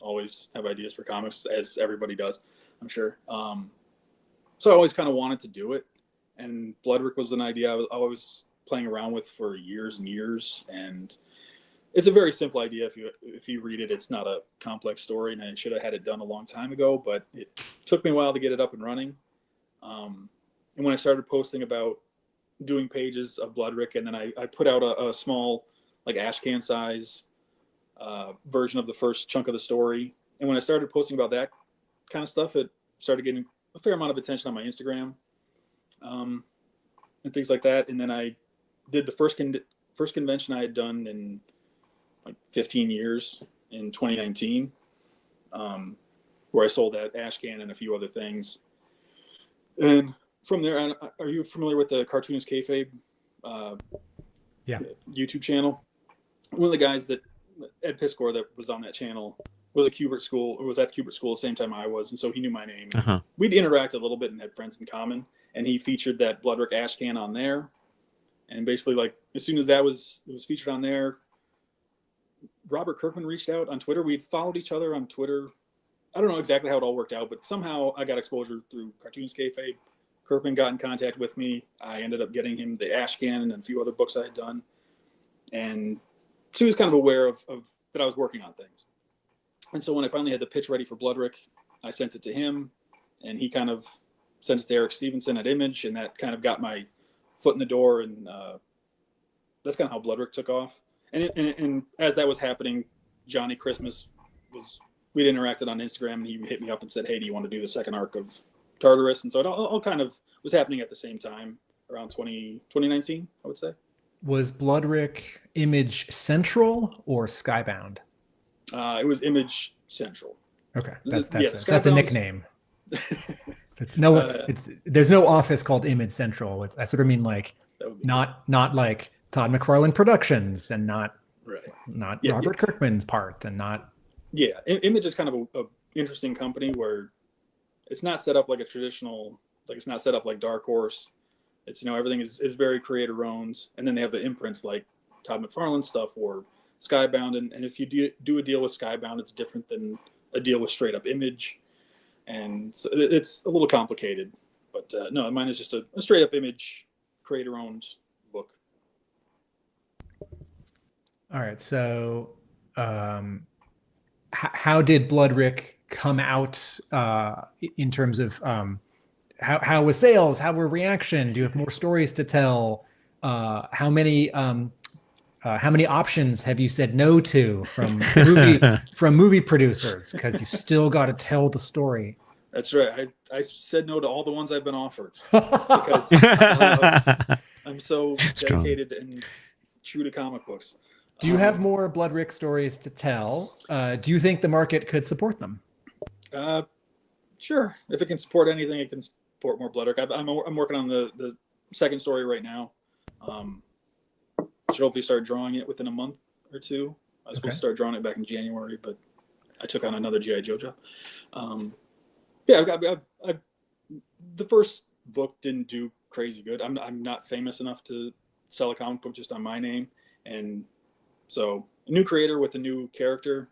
always have ideas for comics, as everybody does, I'm sure. So I always kind of wanted to do it, and BLOODRIK was an idea I was always playing around with for years and years, and it's a very simple idea. If you read it, it's not a complex story, and I should have had it done a long time ago, but it took me a while to get it up and running. And when I started posting about doing pages of BLOODRIK, and then I put out a small, like ash can size version of the first chunk of the story. And when I started posting about that kind of stuff, it started getting a fair amount of attention on my Instagram and things like that. And then I did the first convention I had done in like 15 years in 2019, where I sold that ash can and a few other things. And from there, are you familiar with the Cartoonist Kayfabe YouTube channel? One of the guys that Ed Piscor that was on that channel was at the Kubert school the same time I was, and so he knew my name. Uh-huh. We'd interact a little bit and had friends in common, and he featured that BLOODRIK ash can on there. And basically, like as soon as it was featured on there, Robert Kirkman reached out on Twitter. We'd followed each other on Twitter. I don't know exactly how it all worked out, but somehow I got exposure through Cartoonist Kayfabe. Kirkman got in contact with me. I ended up getting him the ash can and a few other books I had done, and so he was kind of aware of that I was working on things. And so when I finally had the pitch ready for BLOODRIK, I sent it to him, and he kind of sent it to Eric Stevenson at Image, and that kind of got my foot in the door, and that's kind of how BLOODRIK took off. And as that was happening, Johnny Christmas we'd interacted on Instagram, and he hit me up and said, "Hey, do you want to do the second arc of TARTARUS?" And so it all kind of was happening at the same time, around 2019, I would say. Was BLOODRIK Image Central or Skybound? It was Image Central. Okay, that's a nickname. There's no office called Image Central. I sort of mean like not like Todd McFarlane Productions, and not Robert Kirkman's part, and not. Yeah, Image is kind of a interesting company where it's not set up like a traditional, like it's not set up like Dark Horse. It's, everything is very creator owned, and then they have the imprints like Todd McFarlane stuff or Skybound, and if you do a deal with Skybound, it's different than a deal with straight up Image, and so it's a little complicated. But no, mine is just a straight up Image creator owned book. All right, so how did BLOODRIK come out in terms of how was sales? How were reaction? Do you have more stories to tell? How many options have you said no to from movie producers? Because you still got to tell the story. That's right. I said no to all the ones I've been offered because I'm so dedicated and true to comic books. Do you have more BLOODRIK stories to tell? Do you think the market could support them? Sure. If it can support anything, it can support more BLOODRIK. I'm working on the second story right now. Should hopefully start drawing it within a month or two. I was supposed to start drawing it back in January, but I took on another G.I. Joe job. The first book didn't do crazy good. I'm not famous enough to sell a comic book just on my name, and so a new creator with a new character,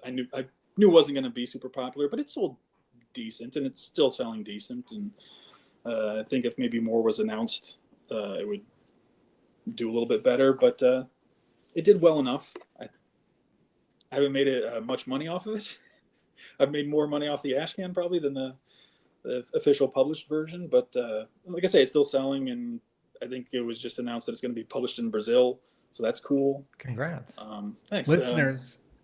I knew wasn't going to be super popular, but it sold decent, and it's still selling decent. And I think if maybe more was announced, it would do a little bit better. But it did well enough. I haven't made much money off of it. I've made more money off the ash can probably than the official published version. But like I say, it's still selling, and I think it was just announced that it's going to be published in Brazil. So that's cool. Congrats. Thanks.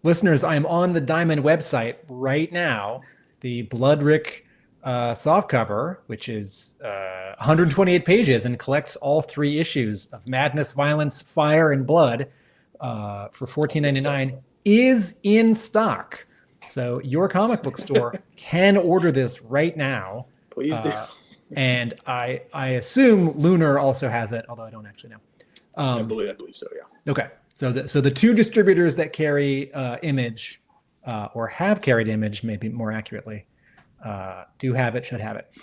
Listeners, I'm on the Diamond website right now. The BLOODRIK softcover, which is 128 pages and collects all 3 issues of Madness, Violence, Fire, and Blood for $14.99, is in stock. So your comic book store can order this right now. Please do. And I assume Lunar also has it, although I don't actually know. I believe so. Yeah. Okay. So the two distributors that carry Image, or have carried Image, maybe more accurately, should have it.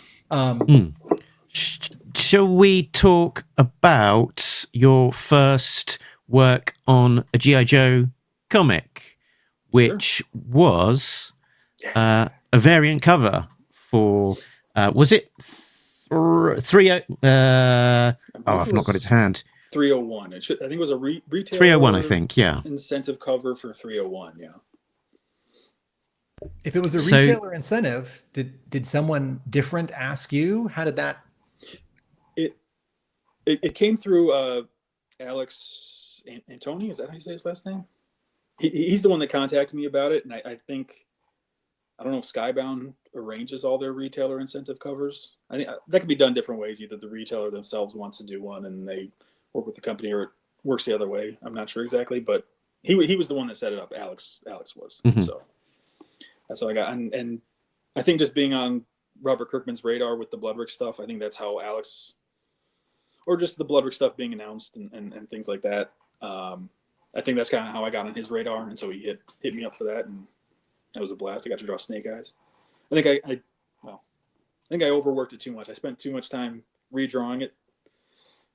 Shall we talk about your first work on a G.I. Joe comic, which was a variant cover for, was it I've not got it to hand. 301. I think it was a retail 301, I think, yeah. Incentive cover for 301, yeah. If it was a retailer incentive, did someone different ask you? How did that? It came through Alex Antoni. Is that how you say his last name? He's the one that contacted me about it, and I think, I don't know if Skybound arranges all their retailer incentive covers. I think that could be done different ways. Either the retailer themselves wants to do one and they work with the company, or it works the other way. I'm not sure exactly, but he was the one that set it up. Alex was. So that's how I got. And I think just being on Robert Kirkman's radar with the BLOODRIK stuff, I think that's how Alex, or just the BLOODRIK stuff being announced and things like that. I think that's kind of how I got on his radar. And so he hit me up for that. And that was a blast. I got to draw Snake Eyes. I think I overworked it too much. I spent too much time redrawing it,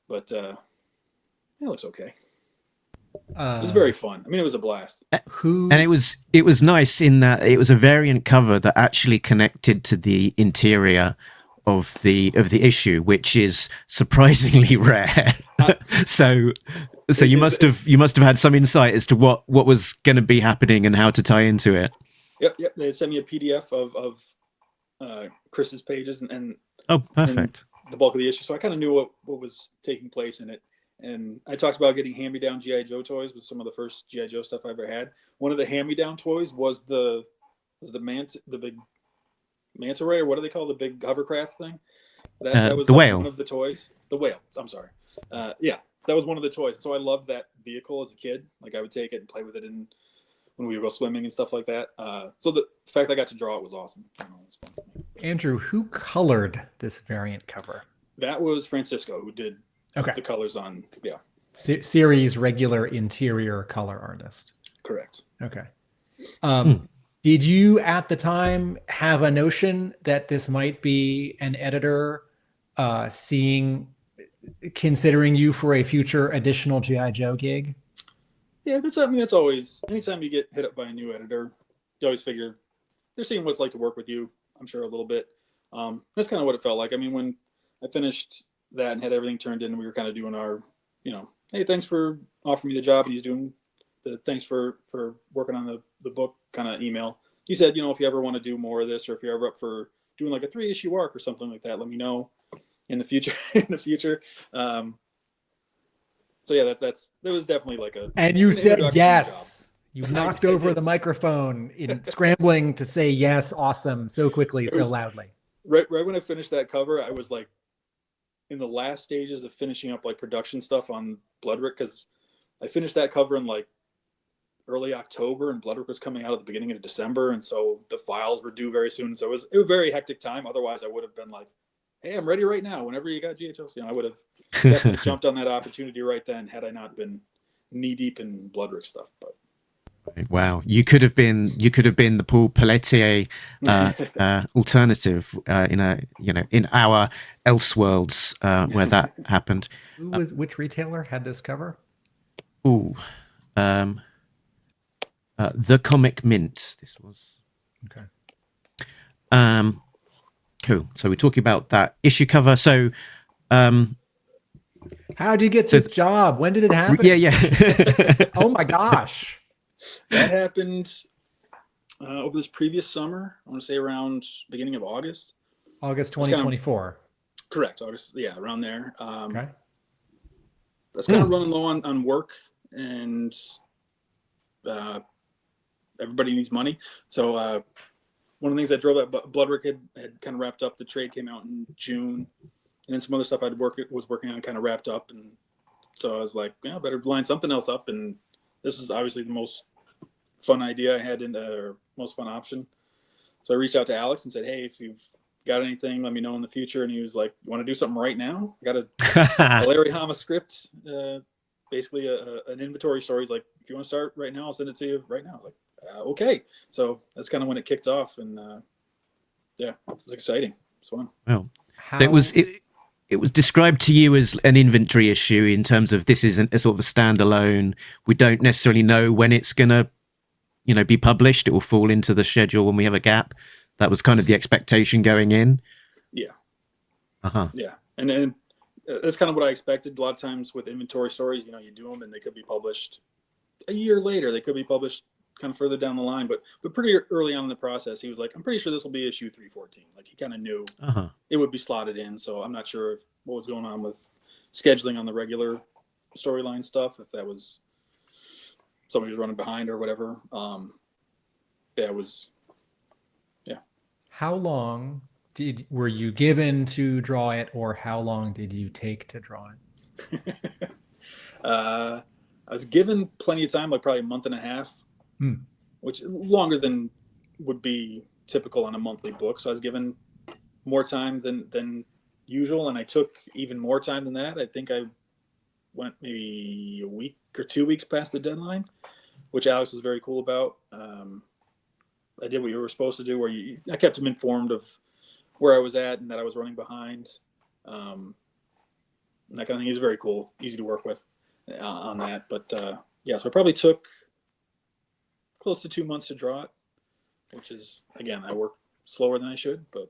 but it looks okay. It was very fun. I mean, it was a blast. And it was nice in that it was a variant cover that actually connected to the interior of the issue, which is surprisingly rare. So you must have had some insight as to what was going to be happening and how to tie into it. Yep. They sent me a PDF of Chris's pages and oh, perfect. And the bulk of the issue, so I kind of knew what was taking place in it. And I talked about getting hand-me-down G.I. Joe toys with some of the first G.I. Joe stuff I ever had. One of the hand-me-down toys was the big manta ray, or what do they call the big hovercraft thing? That was the whale. One of the toys. The whale. I'm sorry. Yeah, that was one of the toys. So I loved that vehicle as a kid. Like I would take it and play with it when we would go swimming and stuff like that. So the fact I got to draw it was awesome. It was fun for me. Andrew, who colored this variant cover? That was Francisco, who did the colors on, series regular interior color artist. Correct. Okay. Did you at the time have a notion that this might be an editor considering you for a future additional G.I. Joe gig? Yeah, that's always, anytime you get hit up by a new editor, you always figure they're seeing what it's like to work with you, I'm sure, a little bit. That's kind of what it felt like. I mean, when I finished that and had everything turned in, we were kind of doing our, hey, thanks for offering me the job. And he's doing the thanks for working on the book kind of email. He said, if you ever want to do more of this, or if you're ever up for doing like a 3-issue arc or something like that, let me know in the future. So yeah, that was definitely like a. And you said yes. Job. You knocked over the microphone in scrambling to say yes, awesome, so quickly, so loudly. Right when I finished that cover, I was like in the last stages of finishing up like production stuff on BLOODRIK, because I finished that cover in like early October, and BLOODRIK was coming out at the beginning of December, and so the files were due very soon. So it was a very hectic time. Otherwise, I would have been like, hey, I'm ready right now. Whenever you got GHOs, I would have definitely jumped on that opportunity right then, had I not been knee deep in BLOODRIK stuff. But wow, you could have been the Paul Pelletier alternative in our Elseworlds where that happened. Which retailer had this cover? The Comic Mint. This was okay. Cool. So we're talking about that issue cover. So, how did you get this job? When did it happen? Yeah. Oh my gosh. That happened over this previous summer. I want to say around beginning of August. August 2024. Correct. August. Yeah, around there. Okay. That's kind of running low on work, and everybody needs money. So one of the things that drove that BLOODRIK had kind of wrapped up. The trade came out in June, and then some other stuff was working on kind of wrapped up, and so I was like, I better line something else up. And this was obviously the most fun idea I had or most fun option. So I reached out to Alex and said, hey, if you've got anything, let me know in the future. And he was like, you want to do something right now? I got a Larry Hama script basically an inventory story. He's like, if you want to start right now, I'll send it to you right now. I was like, okay. So that's kind of when it kicked off, and yeah, it was exciting. It's fun. Well, it was described to you as an inventory issue in terms of this isn't a sort of a standalone. We don't necessarily know when it's going to, be published. It will fall into the schedule when we have a gap. That was kind of the expectation going in. Yeah. Uh-huh. Yeah. And then that's kind of what I expected. A lot of times with inventory stories, you do them and they could be published a year later. They could be published kind of further down the line, but pretty early on in the process, he was like, I'm pretty sure this will be issue 314. Like, he kind of knew it would be slotted in. So I'm not sure what was going on with scheduling on the regular storyline stuff, if that was somebody was running behind or whatever. It was, yeah. How long were you given to draw it, or how long did you take to draw it? I was given plenty of time, like probably a month and a half, which longer than would be typical on a monthly book. So I was given more time than usual, and I took even more time than that. I think I went maybe a week or 2 weeks past the deadline, which Alex was very cool about. I did what you were supposed to do, where I kept him informed of where I was at and that I was running behind. That kind of thing. He was very cool, easy to work with on that. But yeah, so I probably took close to 2 months to draw it, which is, again, I work slower than I should, but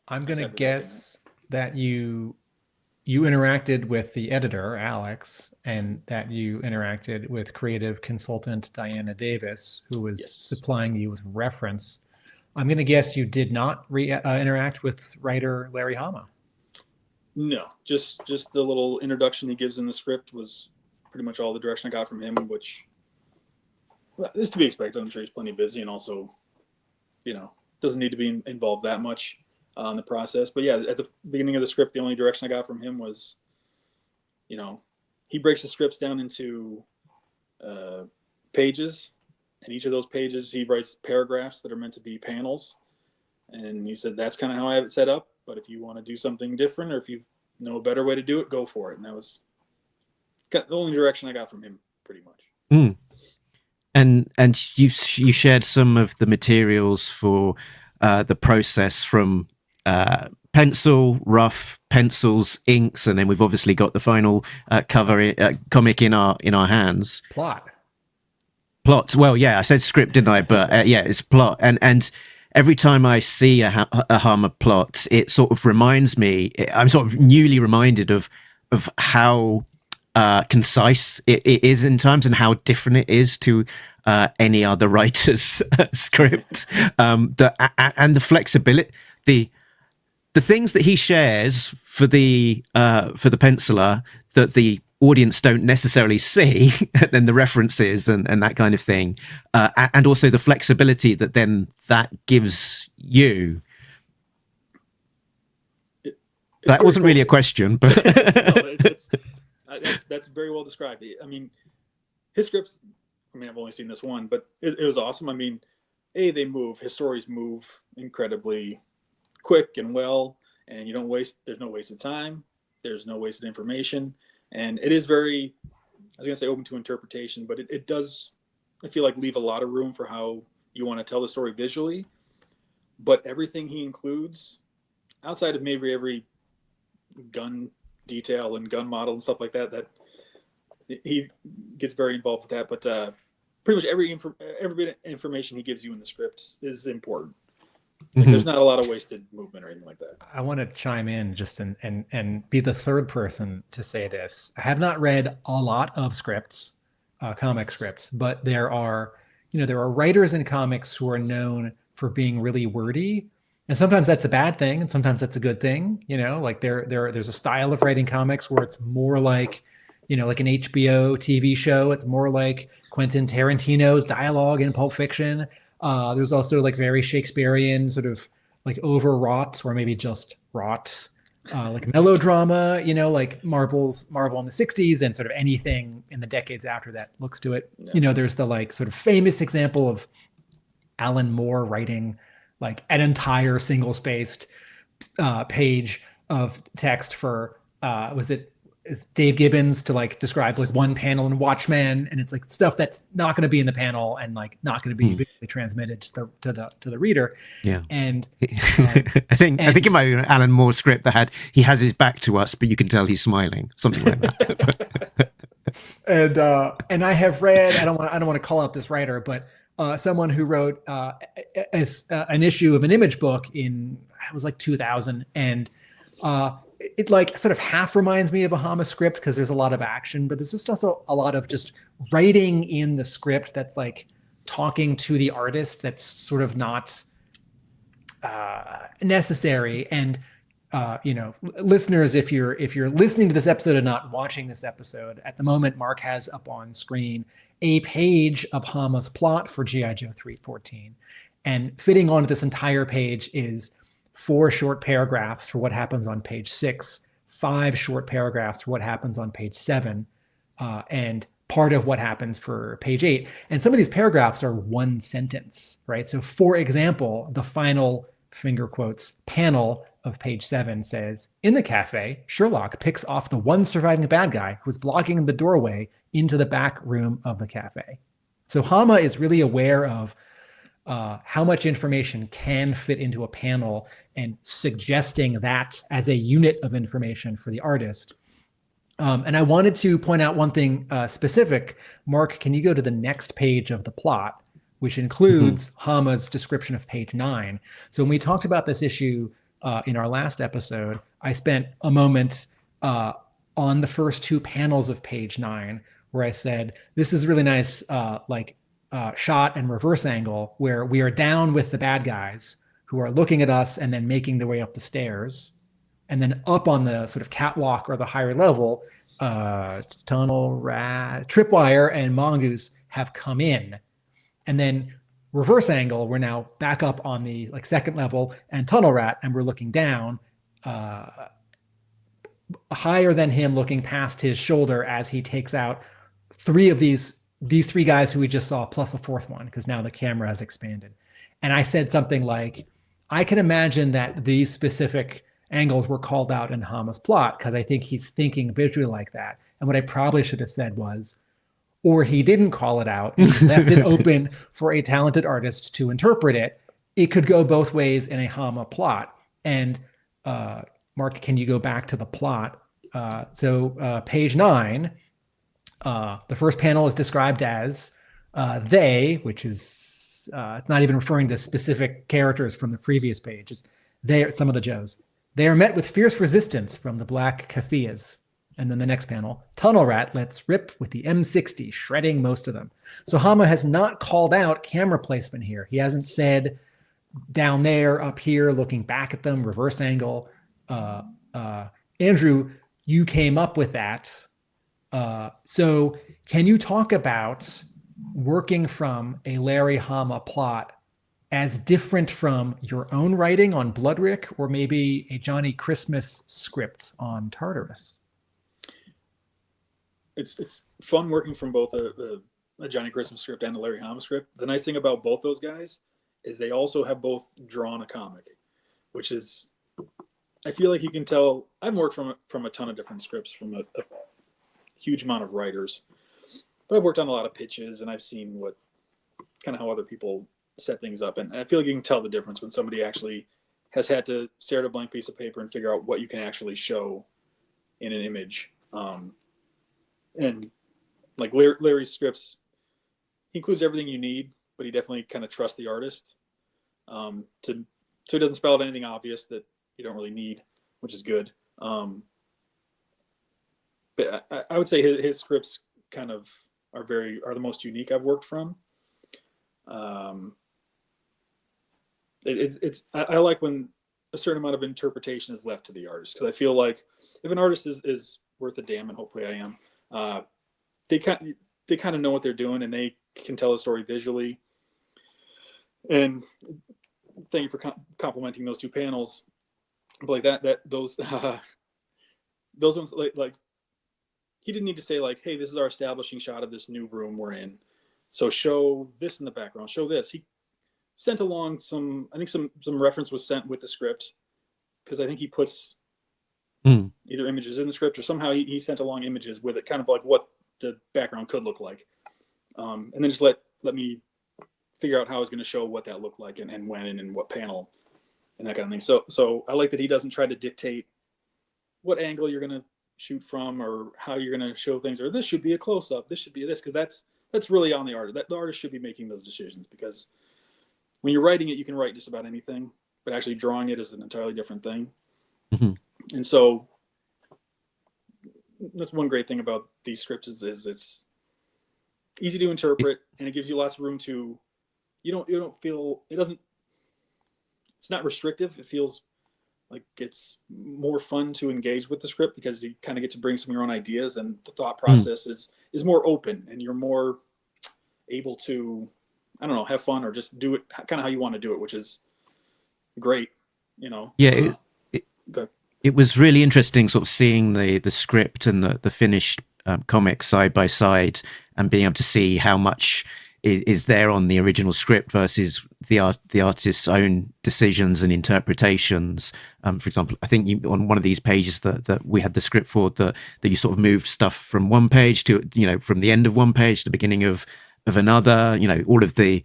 I'm going to guess that you interacted with the editor, Alex, and that you interacted with creative consultant Diana Davis, who was supplying you with reference. I'm going to guess you did not interact with writer Larry Hama. No, just the little introduction he gives in the script was pretty much all the direction I got from him, which is to be expected. I'm sure he's plenty busy, and also, doesn't need to be involved that much in the process. But yeah, at the beginning of the script, the only direction I got from him was, he breaks the scripts down into pages, and each of those pages he writes paragraphs that are meant to be panels. And he said, that's kind of how I have it set up, but if you want to do something different, or if you know a better way to do it, go for it. And that was the only direction I got from him, pretty much. And you shared some of the materials for the process, from pencil, rough, pencils, inks, and then we've obviously got the final cover comic in our hands. Plot. Well, yeah, I said script, didn't I? But yeah, it's plot. And every time I see a Hama plot, it sort of reminds me. I'm sort of newly reminded of how concise it is in times, and how different it is to any other writer's script. And the flexibility, the things that he shares for the penciler that the audience don't necessarily see, and the references and that kind of thing, and also the flexibility that then that gives you. That wasn't really a question, but no, that's very well described. I mean, his scripts, I've only seen this one, but it was awesome. I mean, they move. His stories move incredibly quick and well, and there's no wasted time. There's no wasted information. And it is very, I was going to say open to interpretation, but it does, I feel like, leave a lot of room for how you want to tell the story visually. But everything he includes, outside of maybe every gun detail and gun model and stuff like that he gets very involved with that. But pretty much every bit of information he gives you in the script is important. Like, there's not a lot of wasted movement or anything like that. I want to chime in just and be the third person to say this. I have not read a lot of scripts, comic scripts, but there are writers in comics who are known for being really wordy, and sometimes that's a bad thing, and sometimes that's a good thing. Like there's a style of writing comics where it's more like, like an HBO TV show. It's more like Quentin Tarantino's dialogue in Pulp Fiction. There's also like very Shakespearean, sort of like overwrought, or maybe just wrought, like melodrama, like Marvel in the 60s, and sort of anything in the decades after that looks to it. Yeah. There's the like sort of famous example of Alan Moore writing like an entire single spaced page of text for, was it is Dave Gibbons to like describe like one panel in Watchmen, and it's like stuff that's not going to be in the panel and like not going to be visually transmitted to the reader. Yeah. And I think it might be an Alan Moore script that he has his back to us, but you can tell he's smiling, something like that. and I have read, I don't want to call out this writer, but someone who wrote an issue of an Image book in, it was like 2000, and it like sort of half reminds me of a Hama script because there's a lot of action, but there's just also a lot of just writing in the script that's like talking to the artist that's sort of not necessary. And listeners, if you're listening to this episode and not watching this episode, at the moment Mark has up on screen a page of Hama's plot for G.I. Joe 314, and fitting onto this entire page is 4 short paragraphs for what happens on page 6, 5 short paragraphs for what happens on page 7, and part of what happens for page 8. And some of these paragraphs are one sentence, right? So for example, the final finger quotes panel of page 7 says, "In the cafe, Sherlock picks off the one surviving bad guy who was blocking the doorway into the back room of the cafe." So Hama is really aware of how much information can fit into a panel and suggesting that as a unit of information for the artist. And I wanted to point out one thing specific. Mark, can you go to the next page of the plot, which includes Hama's description of page 9? So when we talked about this issue in our last episode, I spent a moment on the first 2 panels of page 9 where I said, this is really nice, shot and reverse angle where we are down with the bad guys who are looking at us and then making their way up the stairs. And then up on the sort of catwalk or the higher level, Tunnel Rat, Tripwire, and Mongoose have come in. And then reverse angle, we're now back up on the like second level, and Tunnel Rat, and we're looking down, higher than him, looking past his shoulder as he takes out 3 of these 3 guys who we just saw, plus a 4th one, because now the camera has expanded. And I said something like, I can imagine that these specific angles were called out in Hama's plot because I think he's thinking visually like that. And what I probably should have said was, or he didn't call it out, he left it open for a talented artist to interpret it. It could go both ways in a Hama plot. And Mark, can you go back to the plot? So page 9, the first panel is described as they, which is, it's not even referring to specific characters from the previous page. It's they are some of the Joes. They are met with fierce resistance from the Black Kafias. And then the next panel, Tunnel Rat lets rip with the M60, shredding most of them. So Hama has not called out camera placement here. He hasn't said down there, up here, looking back at them, reverse angle. Andrew, you came up with that. So can you talk about working from a Larry Hama plot as different from your own writing on BLOODRIK or maybe a Johnnie Christmas script on Tartarus? It's fun working from both a Johnnie Christmas script and a Larry Hama script. The nice thing about both those guys is they also have both drawn a comic, which is, I feel like you can tell. I've worked from a ton of different scripts from a huge amount of writers, but I've worked on a lot of pitches and I've seen what kind of how other people set things up. And I feel like you can tell the difference when somebody actually has had to stare at a blank piece of paper and figure out what you can actually show in an image. And like Larry's scripts, he includes everything you need, but he definitely kind of trusts the artist so he doesn't spell out anything obvious that you don't really need, which is good. But I would say his scripts kind of are the most unique I've worked from. I like when a certain amount of interpretation is left to the artist, because I feel like if an artist is worth a damn, and hopefully I am, they kind of know what they're doing and they can tell a story visually. And thank you for complimenting those 2 panels. But like those ones, like he didn't need to say like, hey, this is our establishing shot of this new room we're in, so show this in the background, show this. He sent along some reference was sent with the script, because I think he puts either images in the script or somehow he sent along images with it, kind of like what the background could look like. And then just let me figure out how I was going to show what that looked like and when and in what panel and that kind of thing. So I like that he doesn't try to dictate what angle you're going to shoot from or how you're going to show things, or this should be a close-up, this should be this, because that's really on the artist. The artist should be making those decisions, because when you're writing it, you can write just about anything, but actually drawing it is an entirely different thing. And so that's one great thing about these scripts is it's easy to interpret, and it gives you lots of room to, you don't feel, it's not restrictive. It feels like it's more fun to engage with the script, because you kind of get to bring some of your own ideas, and the thought process is more open, and you're more able to, I don't know, have fun or just do it kind of how you want to do it, which is great, Yeah. It was really interesting sort of seeing the script and the finished comic side by side, and being able to see how much is there on the original script versus the artist's own decisions and interpretations. For example, I think on one of these pages that we had the script for, that you sort of moved stuff from one page to, from the end of one page to the beginning of another, all of the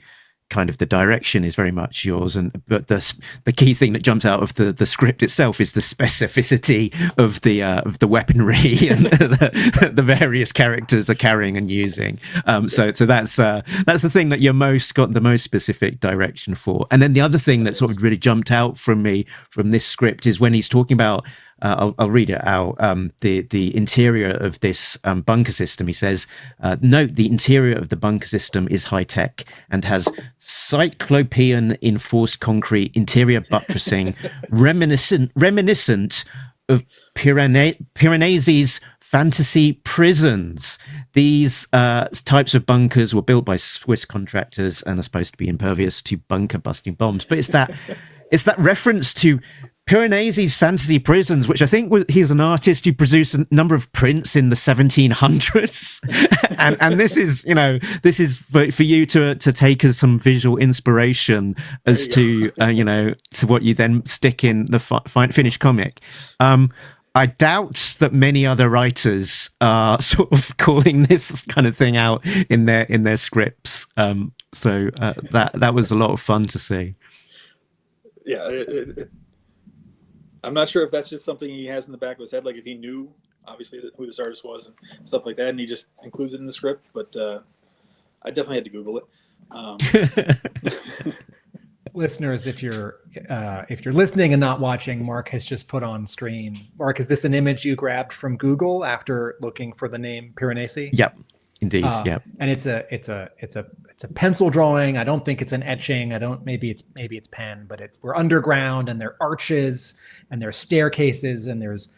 kind of the direction is very much yours, but the key thing that jumps out of the script itself is the specificity of the weaponry and the various characters are carrying and using. So that's the thing that you're got the most specific direction for. And then the other thing that sort of really jumped out from me from this script is when he's talking about, I'll read it out, the interior of this bunker system. He says, note the interior of the bunker system is high-tech and has cyclopean enforced concrete interior buttressing reminiscent of Piranesi's fantasy prisons. These types of bunkers were built by Swiss contractors and are supposed to be impervious to bunker busting bombs. But it's that reference to Piranesi's fantasy prisons, which I think he's an artist who produced a number of prints in the 1700s, and this is for you to take as some visual inspiration as to to what you then stick in the finished comic. I doubt that many other writers are sort of calling this kind of thing out in their scripts. So that was a lot of fun to see. Yeah. I'm not sure if that's just something he has in the back of his head, like if he knew obviously who this artist was and stuff like that, and he just includes it in the script. But I definitely had to Google it. Listeners, if you're listening and not watching, Mark has just put on screen. Mark, is this an image you grabbed from Google after looking for the name Piranesi? Yep, indeed. Yep. And it's a pencil drawing. I don't think it's an etching. Maybe it's pen, but we're underground, and there are arches and there's staircases and there's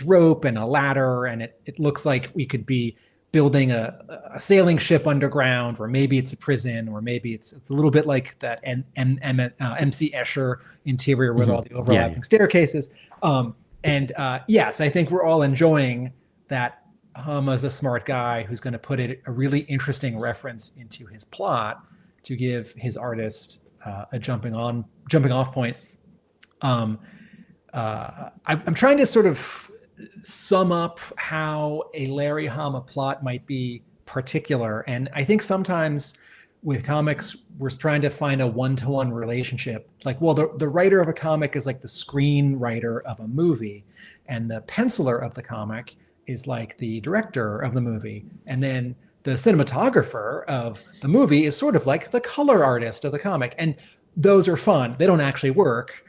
rope and a ladder, and it looks like we could be building a sailing ship underground, or maybe it's a prison, or maybe it's a little bit like that MC Escher interior with all the overlapping staircases. Yes, I think we're all enjoying that. Hama's a smart guy who's going to put a really interesting reference into his plot to give his artist a jumping off point. I'm trying to sort of sum up how a Larry Hama plot might be particular, and I think sometimes with comics we're trying to find a one-to-one relationship. Like, well, the writer of a comic is like the screenwriter of a movie, and the penciler of the comic is like the director of the movie, and then the cinematographer of the movie is sort of like the color artist of the comic. And those are fun. They don't actually work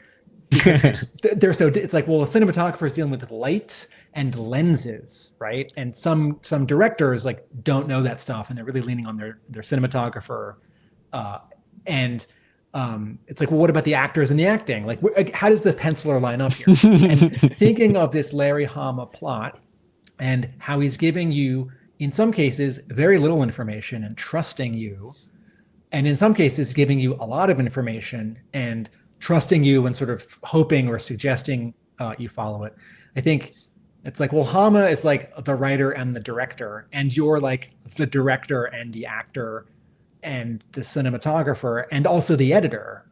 because they're so, it's like, well, a cinematographer is dealing with light and lenses, right? And some directors like don't know that stuff, and they're really leaning on their cinematographer. It's like, well, what about the actors and the acting? Like, how does the penciler line up here? And thinking of this Larry Hama plot and how he's giving you, in some cases, very little information and trusting you, and in some cases giving you a lot of information and trusting you and sort of hoping or suggesting you follow it. I think it's like, well, Hama is like the writer and the director, and you're like the director and the actor and the cinematographer and also the editor,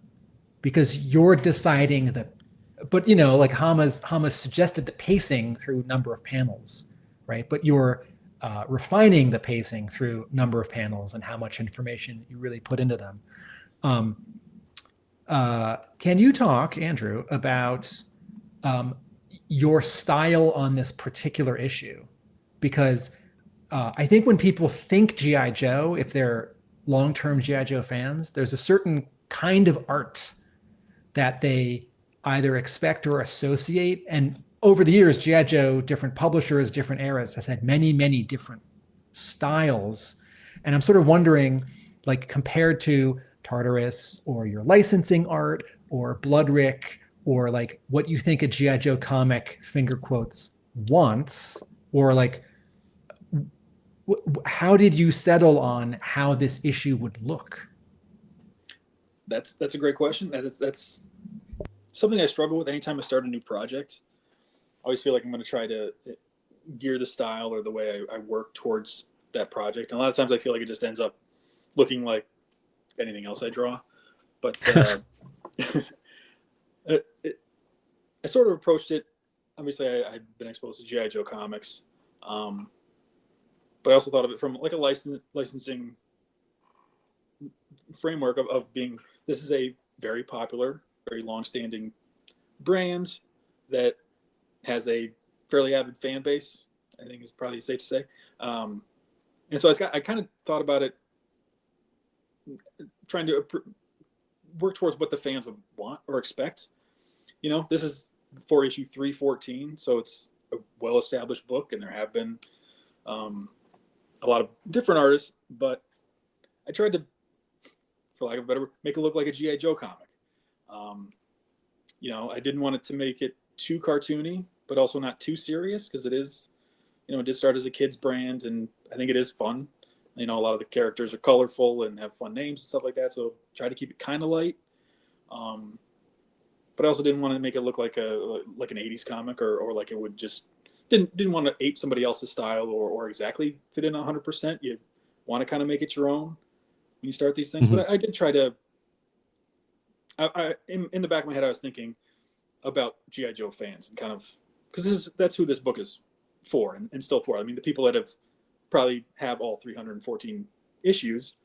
because you're deciding but you know, like Hama's suggested the pacing through number of panels, right? But you're refining the pacing through number of panels and how much information you really put into them. Can you talk, Andrew, about your style on this particular issue? Because I think when people think G.I. Joe, if they're long-term G.I. Joe fans, there's a certain kind of art that they either expect or associate. And over the years, G.I. Joe, different publishers, different eras, has had many, many different styles. And I'm sort of wondering, like, compared to Tartarus or your licensing art or BLOODRIK, or like what you think a G.I. Joe comic, finger quotes, wants, or like, how did you settle on how this issue would look? That's a great question. That's something I struggle with anytime I start a new project. I always feel like I'm going to try to gear the style or the way I work towards that project. And a lot of times I feel like it just ends up looking like anything else I draw. But I sort of approached it. Obviously, I've been exposed to G.I. Joe comics. But I also thought of it from like a licensing framework of being, this is a very popular, very long-standing brand that has a fairly avid fan base, I think is probably safe to say. And so I kind of thought about it, trying to work towards what the fans would want or expect. You know, this is for issue 314, so it's a well-established book, and there have been a lot of different artists, but I tried to, for lack of a better word, make it look like a G.I. Joe comic. You know, I didn't want it to make it too cartoony, but also not too serious, because it is, you know, it did start as a kid's brand, and I think it is fun. You know, a lot of the characters are colorful and have fun names and stuff like that, so try to keep it kind of light. But I also didn't want to make it look like an 80s comic, or like it would just didn't want to ape somebody else's style or exactly fit in 100%. You want to kind of make it your own when you start these things. Mm-hmm. But I did try to. In the back of my head, I was thinking about G.I. Joe fans and kind of, because that's who this book is for and still for. I mean, the people that probably have all 314 issues.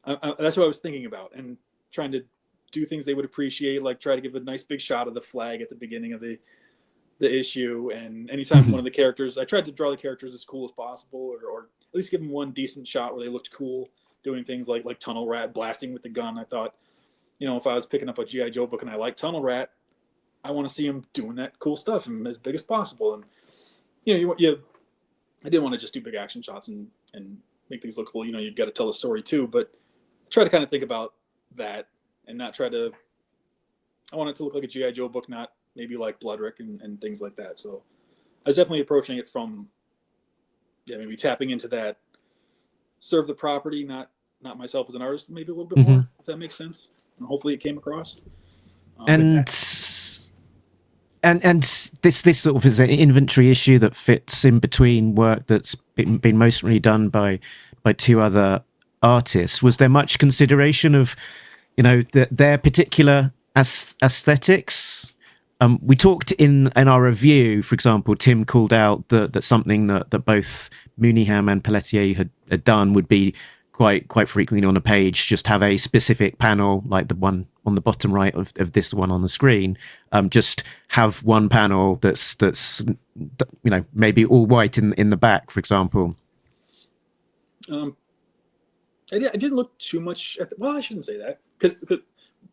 That's what I was thinking about, and trying to do things they would appreciate, like try to give a nice big shot of the flag at the beginning of the issue. And anytime one of the characters, I tried to draw the characters as cool as possible, or at least give them one decent shot where they looked cool doing things like Tunnel Rat blasting with the gun. I thought, you know, if I was picking up a G.I. Joe book and I like Tunnel Rat, I want to see him doing that cool stuff and as big as possible. And, you know, I didn't want to just do big action shots and make things look cool. You know, you've got to tell the story too, but try to kind of think about that and not try to, I want it to look like a G.I. Joe book, not maybe like BLOODRIK and things like that. So I was definitely approaching it from, maybe tapping into that, serve the property, not myself as an artist, maybe a little bit more, if that makes sense. And hopefully it came across. And this sort of is an inventory issue that fits in between work that's been mostly done by two other artists. Was there much consideration of, you know, their particular aesthetics? We talked in our review, for example, Tim called out that something that both Mooneyham and Pelletier had done would be quite frequently on a page, just have a specific panel, like the one on the bottom right of this one on the screen, just have one panel that's you know, maybe all white in the back, for example. I didn't look too much at well, I shouldn't say that, because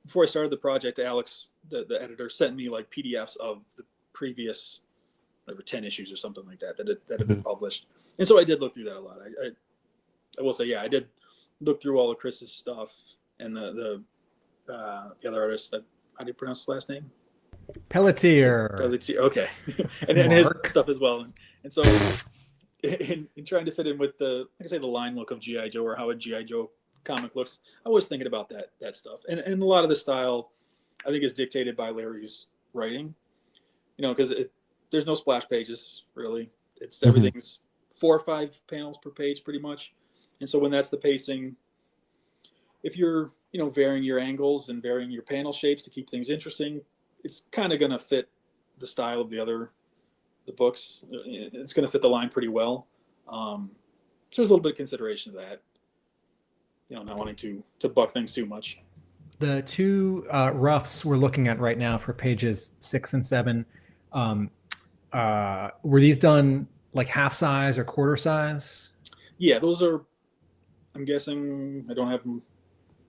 before I started the project, Alex, the editor, sent me like PDFs of the previous, whatever, 10 issues or something like that had been published, and so I did look through that a lot. I will say, I did look through all of Chris's stuff and the other artist. How do you pronounce his last name? Pelletier. Okay, and his stuff as well. And so, in trying to fit in with the line look of G.I. Joe, or how a G.I. Joe comic looks, I was thinking about that stuff. And a lot of the style, I think, is dictated by Larry's writing. You know, because there's no splash pages really. It's everything's 4 or 5 panels per page, pretty much. And so when that's the pacing, if you're, you know, varying your angles and varying your panel shapes to keep things interesting, it's kind of going to fit the style of the books. It's going to fit the line pretty well. So there's a little bit of consideration of that. Not wanting to buck things too much. The two roughs we're looking at right now for pages 6 and 7, were these done like half size or quarter size? Yeah, those are, I'm guessing, I don't have them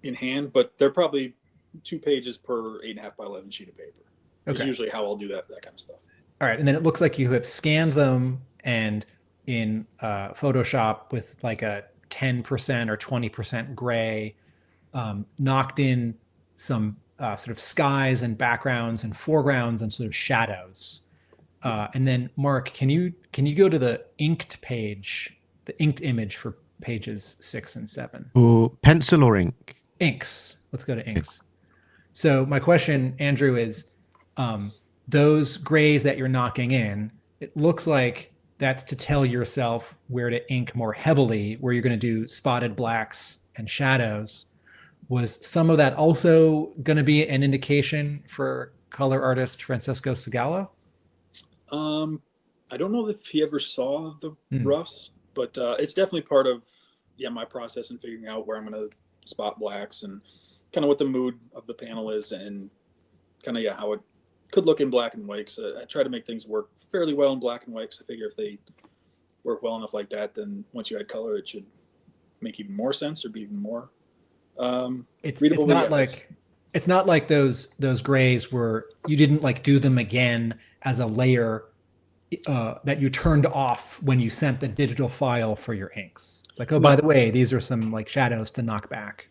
in hand, but they're probably 2 pages per 8.5 by 11 sheet of paper. That's usually how I'll do that kind of stuff. All right. And then it looks like you have scanned them and in Photoshop with like a 10% or 20% gray, knocked in some sort of skies and backgrounds and foregrounds and sort of shadows. And then Mark, can you go to the inked page, the inked image for pages 6 and 7? Or pencil or ink? Inks. Let's go to inks. So my question, Andrew, is those grays that you're knocking in, it looks like that's to tell yourself where to ink more heavily, where you're going to do spotted blacks and shadows. Was some of that also going to be an indication for color artist Francesco Segala? I don't know if he ever saw the roughs, but it's definitely part of my process in figuring out where I'm going to spot blacks and kind of what the mood of the panel is and kind of how it could look in black and white. So I try to make things work fairly well in black and white. So I figure if they work well enough like that, then once you add color, it should make even more sense or be even more it's not like those grays where you didn't like do them again as a layer that you turned off when you sent the digital file for your inks. It's like, by the way, these are some like shadows to knock back.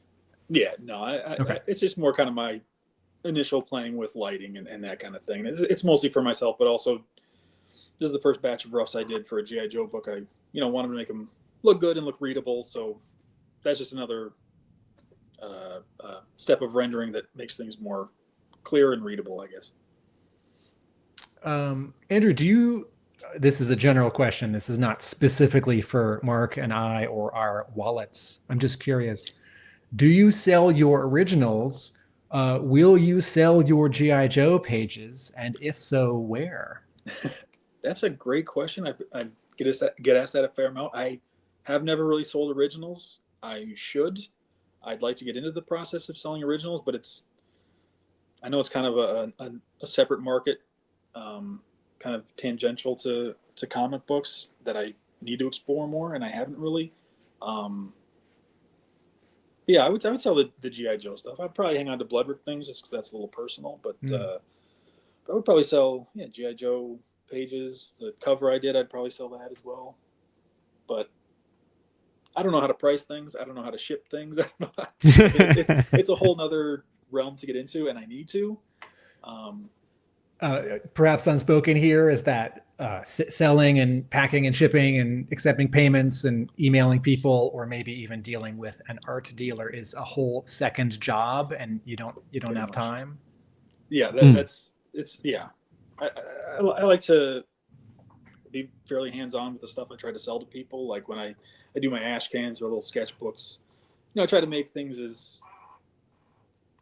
Yeah, no, it's just more kind of my initial playing with lighting and that kind of thing. It's mostly for myself, but also this is the first batch of roughs I did for a G.I. Joe book. I wanted to make them look good and look readable. So that's just another step of rendering that makes things more clear and readable, I guess. Andrew, this is a general question. This is not specifically for Mark and I or our wallets. I'm just curious. Do you sell your originals? Will you sell your G.I. Joe pages? And if so, where? That's a great question. I get asked that a fair amount. I have never really sold originals. I should. I'd like to get into the process of selling originals, but I know it's kind of a separate market, kind of tangential to comic books that I need to explore more, and I haven't really. Yeah, I would sell the G.I. Joe stuff. I'd probably hang on to BLOODRIK things just because that's a little personal, but I would probably sell G.I. Joe pages. The cover I did, I'd probably sell that as well. But I don't know how to price things. I don't know how to ship things. I don't know it's a whole nother realm to get into, and I need to. Perhaps unspoken here is that selling and packing and shipping and accepting payments and emailing people, or maybe even dealing with an art dealer, is a whole second job, and you don't have time. Yeah, I like to be fairly hands-on with the stuff I try to sell to people. Like when I do my ash cans or little sketchbooks, I try to make things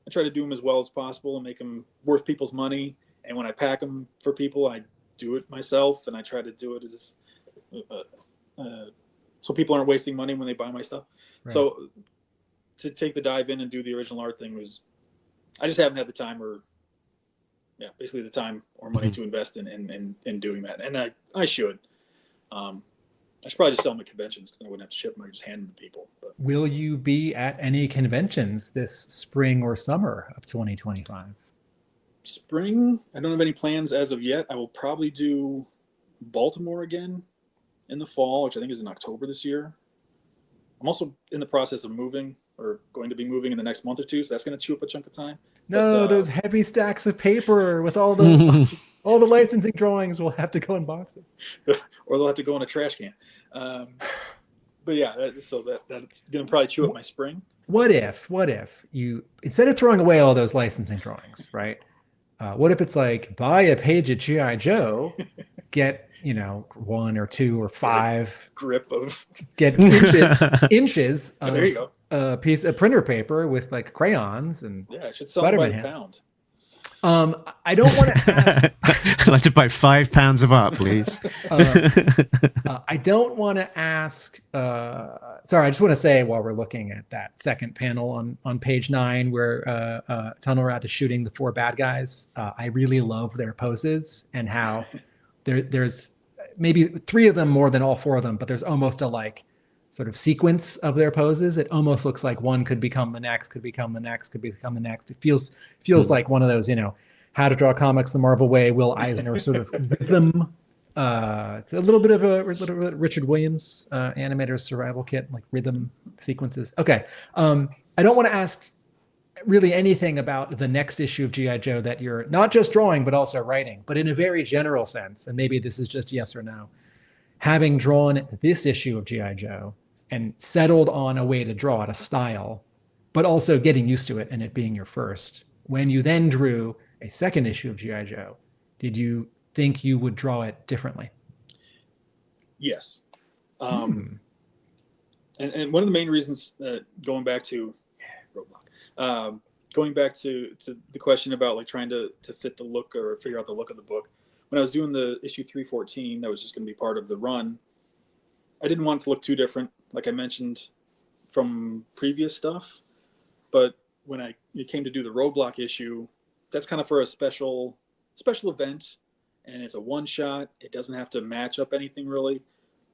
I try to do them as well as possible and make them worth people's money. And when I pack them for people, I do it myself, and I try to do it as so people aren't wasting money when they buy my stuff. Right. So to take the dive in and do the original art thing I just haven't had the time basically the time or money to invest in doing that. And I should. I should probably just sell them at conventions because then I wouldn't have to ship them. I could just hand them to people. But. Will you be at any conventions this spring or summer of 2025? Spring, I don't have any plans as of yet. I will probably do Baltimore again in the fall, which I think is in October this year. I'm also in the process of moving, or going to be moving in the next month or two, so that's going to chew up a chunk of time. No, those heavy stacks of paper with all the all the licensing drawings will have to go in boxes, or they'll have to go in a trash can. But yeah, that's going to probably chew up my spring. What if you, instead of throwing away all those licensing drawings, right? What if it's like, buy a page of G.I. Joe, get 1 or 2 or 5 grip of get inches of there you go. A piece of printer paper with like crayons and I should sell them by the pound. I don't want to ask. I'd like to buy £5 of art, please. I don't want to ask. Sorry, I just want to say while we're looking at that second panel on page 9, where Tunnel Rat is shooting the 4 bad guys. I really love their poses and how there's maybe 3 of them more than all 4 of them, but there's almost a like sort of sequence of their poses. It almost looks like one could become the next, could become the next, could become the next. It feels like one of those, How to Draw Comics the Marvel Way, Will Eisner sort of rhythm. It's a little bit of a Richard Williams animator's survival kit, like rhythm sequences. Okay. I don't want to ask really anything about the next issue of G.I. Joe that you're not just drawing, but also writing, but in a very general sense. And maybe this is just yes or no. Having drawn this issue of G.I. Joe and settled on a way to draw it, a style, but also getting used to it and it being your first. When you then drew a second issue of G.I. Joe, did you think you would draw it differently? Yes. And one of the main reasons, going back to Roadblock, going back to the question about like trying to fit the look or figure out the look of the book, when I was doing the issue 314, that was just going to be part of the run. I didn't want it to look too different, like I mentioned from previous stuff. But when it came to do the Roadblock issue, that's kind of for a special event, and it's a one shot. It doesn't have to match up anything really.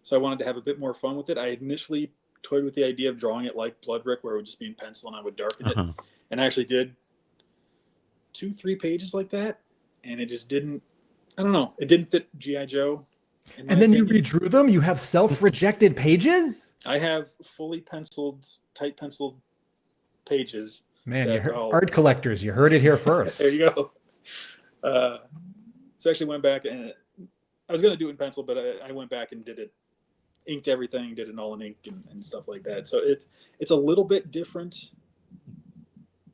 So I wanted to have a bit more fun with it. I initially toyed with the idea of drawing it like BLOODRIK, where it would just be in pencil and I would darken it. And I actually did 2-3 pages like that, and it just didn't. I don't know. It didn't fit G.I. Joe. And then you redrew them? You have self-rejected pages? I have fully penciled, tight penciled pages. Man, art collectors, you heard it here first. There you go. So I actually went back, and I was going to do it in pencil, but I went back and did it, inked everything, did it all in ink and stuff like that. So it's a little bit different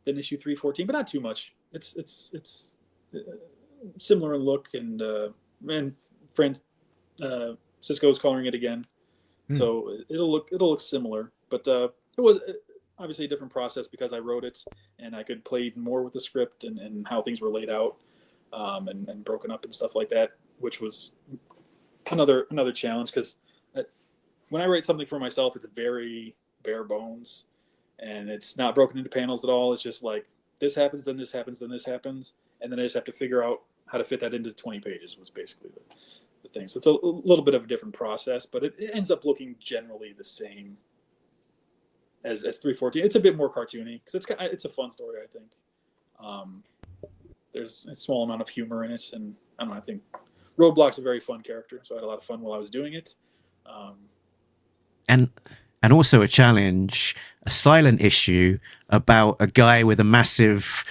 than issue 314, but not too much. It's similar in look, and friend Cisco's coloring it again, so it'll look similar. But it was obviously a different process because I wrote it, and I could play even more with the script and how things were laid out, and broken up and stuff like that, which was another challenge, because when I write something for myself, it's very bare bones, and it's not broken into panels at all. It's just like this happens, then this happens, then this happens, and then I just have to figure out how to fit that into 20 pages was basically the thing. So it's a little bit of a different process, but it ends up looking generally the same as 314. It's a bit more cartoony because it's a fun story, I think. There's a small amount of humor in it, and I don't know, I think Roadblock's a very fun character, so I had a lot of fun while I was doing it. And also a challenge, a silent issue about a guy with a massive,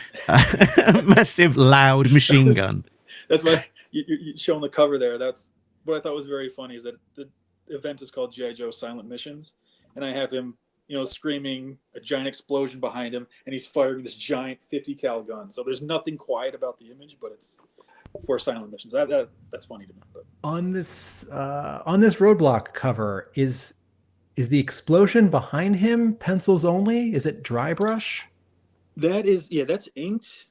massive loud machine gun. That's why you showing the cover there. That's what I thought was very funny, is that the event is called G.I. Joe Silent Missions, and I have him, screaming, a giant explosion behind him, and he's firing this giant 50 cal gun. So there's nothing quiet about the image, but it's for silent missions. That's funny to me. But on this Roadblock cover, is the explosion behind him pencils only? Is it dry brush? That's inked,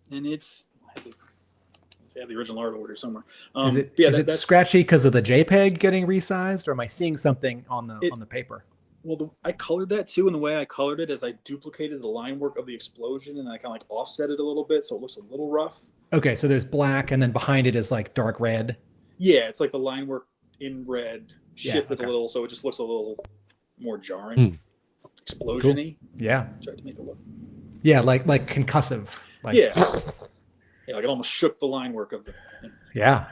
and it's. I have the original art order somewhere. Is it scratchy because of the JPEG getting resized, or am I seeing something on the paper? Well, I colored that too, and the way I colored it is I duplicated the line work of the explosion, and I kind of like offset it a little bit so it looks a little rough. Okay, so there's black, and then behind it is like dark red. Yeah, it's like the line work in red shifted a little, so it just looks a little more jarring, explosion-y. Cool. Yeah, tried to make it look. Yeah, like concussive. Like... Yeah, like it almost shook the line work of the. Yeah.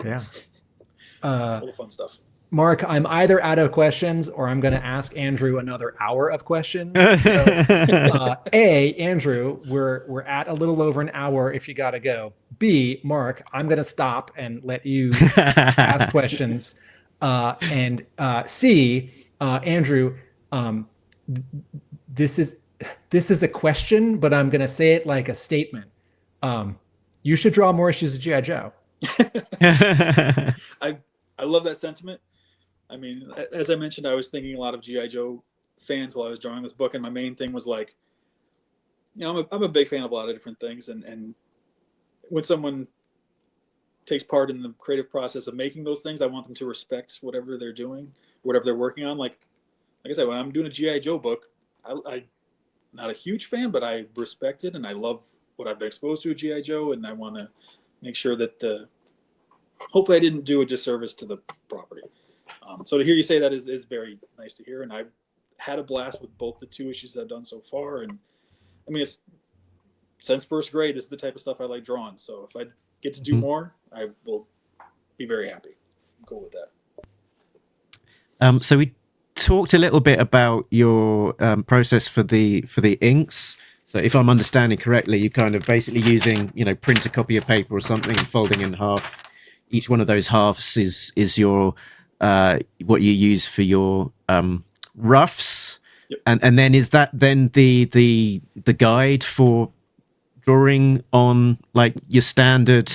A little fun stuff. Mark, I'm either out of questions or I'm going to ask Andrew another hour of questions. So, Andrew, we're at a little over an hour if you got to go. B, Mark, I'm going to stop and let you ask questions. And C, Andrew, this is a question, but I'm going to say it like a statement. You should draw more issues of G.I. Joe. I love that sentiment. I mean, as I mentioned, I was thinking a lot of G.I. Joe fans while I was drawing this book, and my main thing was like, I'm a big fan of a lot of different things, and when someone takes part in the creative process of making those things, I want them to respect whatever they're doing, whatever they're working on. Like I said, when I'm doing a G.I. Joe book, I'm not a huge fan, but I respect it and I love what I've been exposed to at G.I. Joe, and I want to make sure that hopefully I didn't do a disservice to the property. So to hear you say that is very nice to hear, and I've had a blast with both the 2 issues I've done so far. And I mean, it's since first grade, this is the type of stuff I like drawing. So if I get to do more, I will be very happy. Cool with that. So we talked a little bit about your process for the inks. So if I'm understanding correctly, you're kind of basically using, print a copy of paper or something and folding in half. Each one of those halves is your what you use for your roughs. Yep. And then is that then the guide for drawing on like your standard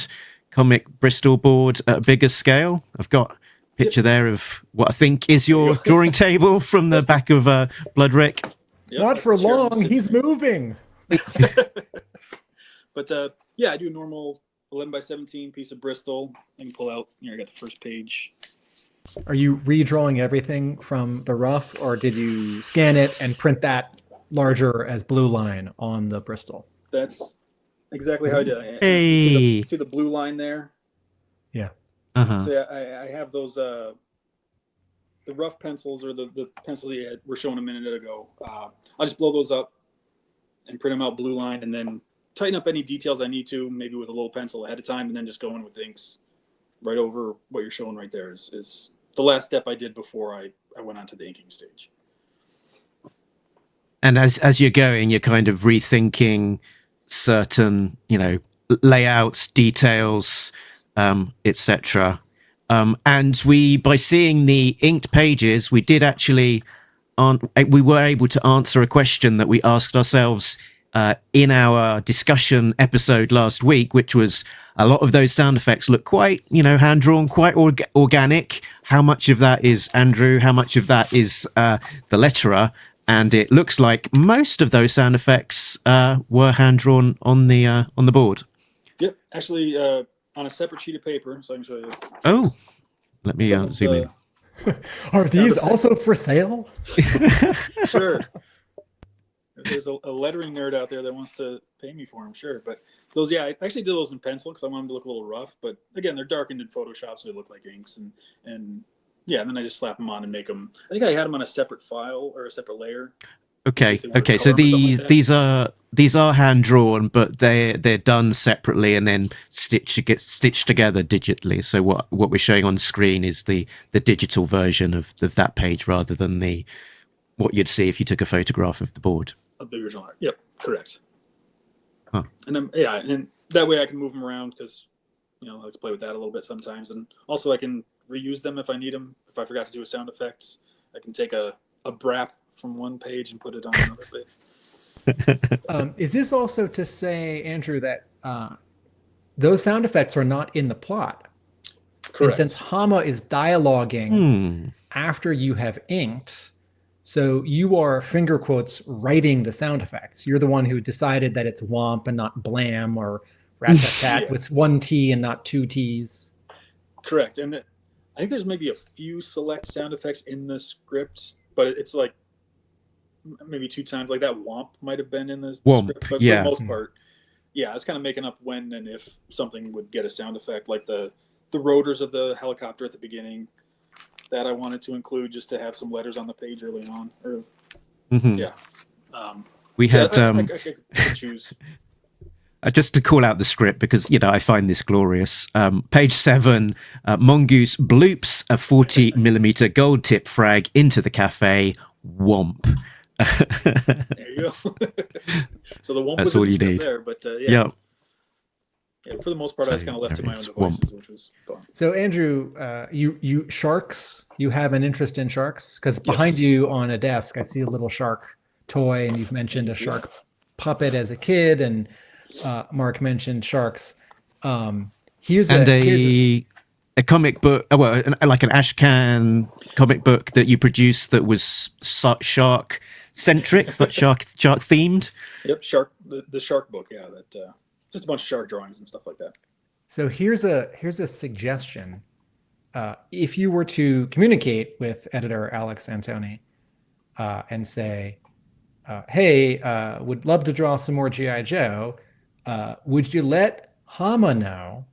comic Bristol board at a bigger scale? I've got a picture there of what I think is your drawing table from the back of BLOODRIK. Yep, Not for long. chair. He's moving. But yeah, I do a normal 11 by 17 piece of Bristol and pull out. I got the first page. Are you redrawing everything from the rough, or did you scan it and print that larger as blue line on the Bristol? That's exactly how I did it. Hey. See the blue line there? Yeah. Uh-huh. So yeah, I have those the rough pencils, or the pencils that were shown a minute ago. I'll just blow those up and print them out blue line, and then tighten up any details I need to, maybe with a little pencil ahead of time, and then just go in with inks right over what you're showing right there. Is the last step I did before I went on to the inking stage. And as you're going, you're kind of rethinking certain, layouts, details, etc. And by seeing the inked pages, we did actually, we were able to answer a question that we asked ourselves in our discussion episode last week, which was a lot of those sound effects look quite, hand drawn, quite organic. How much of that is Andrew? How much of that is the letterer? And it looks like most of those sound effects were hand drawn on the board. Yep, actually on a separate sheet of paper, so I can show you. Oh, let me zoom in. Are these also for sale? Sure. If there's a lettering nerd out there that wants to pay me for them, sure. But those, yeah, I actually did those in pencil because I wanted them to look a little rough. But again, they're darkened in Photoshop, so they look like inks. And yeah, and then I just slap them on and make them. I think I had them on a separate file or a separate layer. Okay. So these are hand drawn, but they're done separately and then stitched together digitally. So what we're showing on screen is the digital version of that page rather than what you'd see if you took a photograph of the board. Of the original art. Yep, correct. Huh. And then and that way I can move them around because I like to play with that a little bit sometimes, and also I can reuse them if I need them. If I forgot to do a sound effects, I can take a brap from one page and put it on another page. Is this also to say, Andrew, that those sound effects are not in the plot? Correct. And since Hama is dialoguing after you have inked, so you are, finger quotes, writing the sound effects. You're the one who decided that it's womp and not blam, or rat-tat-tat Yeah. with one T and not two T's. Correct. And I think there's maybe a few select sound effects in the script, but it's like maybe 2 times. Like that womp might have been in the Womp, script, but yeah. for the most part, yeah, it's kind of making up when and if something would get a sound effect, like the rotors of the helicopter at the beginning. That I wanted to include just to have some letters on the page early on. Yeah. We had I could choose. just to call out the script because I find this glorious. Page 7, Mongoose bloops a 40mm gold tip frag into the cafe. Womp. There you go. So the womp That's was in all the you script need. there, but Yeah. Yeah, for the most part, I just kind of left to my own it's devices, womp. which was fun. So Andrew, you sharks, you have an interest in sharks? Because behind you on a desk, I see a little shark toy, and you've mentioned a shark puppet as a kid, and Mark mentioned sharks. Here's a comic book, like an Ashcan comic book that you produced that was shark centric, that shark themed. Yep, the shark book, yeah, that just a bunch of shark drawings and stuff like that. So here's a suggestion. If you were to communicate with editor Alex Antoni and say, hey, would love to draw some more G.I. Joe, would you let Hama know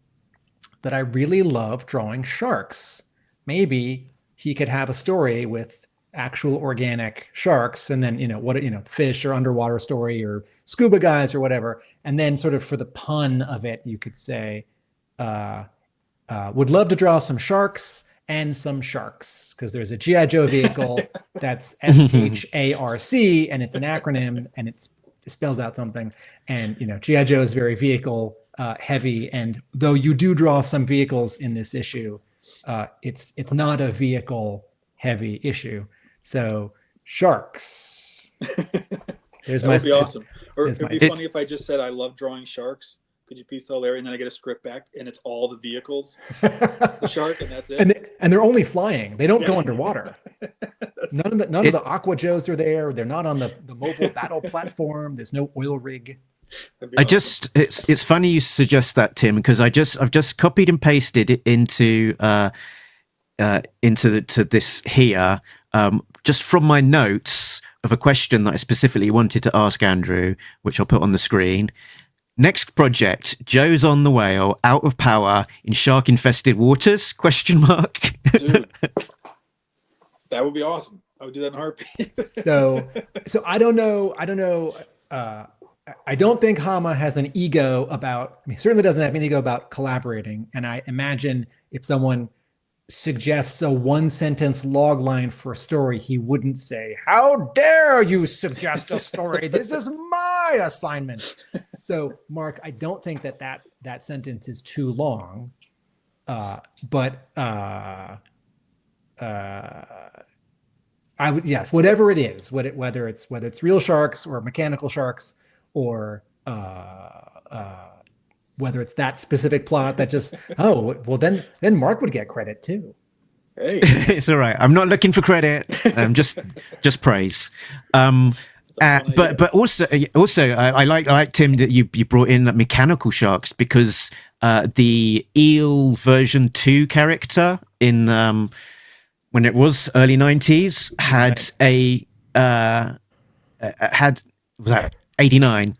that I really love drawing sharks? Maybe he could have a story with actual organic sharks, and then fish or underwater story or scuba guys or whatever, and then sort of for the pun of it, you could say, would love to draw some sharks and some sharks, because there's a G.I. Joe vehicle that's SHARC, and it's an acronym, and it spells out something. And G.I. Joe is very vehicle heavy, and though you do draw some vehicles in this issue, it's not a vehicle heavy issue. So sharks. There's that my would be awesome. Or there's it'd my- be funny if I just said I love drawing sharks. Could you please tell Larry? And then I get a script back, and it's all the vehicles, the shark, and that's it. and they're only flying. They don't go underwater. That's- None of the Aqua Joes are there. They're not on the mobile battle platform. There's no oil rig. that'd be I awesome. just it's funny you suggest that, Tim, because I've just copied and pasted it into this here, just from my notes of a question that I specifically wanted to ask Andrew, which I'll put on the screen. Next project: Joe's on the whale, out of power in shark-infested waters? Question mark. Dude, that would be awesome. I would do that in a heartbeat. So I don't know. I don't think Hama has an ego about. He certainly doesn't have an ego about collaborating. And I imagine if someone suggests a one-sentence log line for a story, he wouldn't say, "How dare you suggest a story? This is my assignment." So, Mark, I don't think that sentence is too long, but I would, yes, whatever it is, whether it's real sharks or mechanical sharks, or whether it's that specific plot that just then Mark would get credit too. Hey, It's all right. I'm not looking for credit. Just praise. But also I like Tim that you brought in mechanical sharks, because the eel version 2 character in when it was early 90s had was that 89?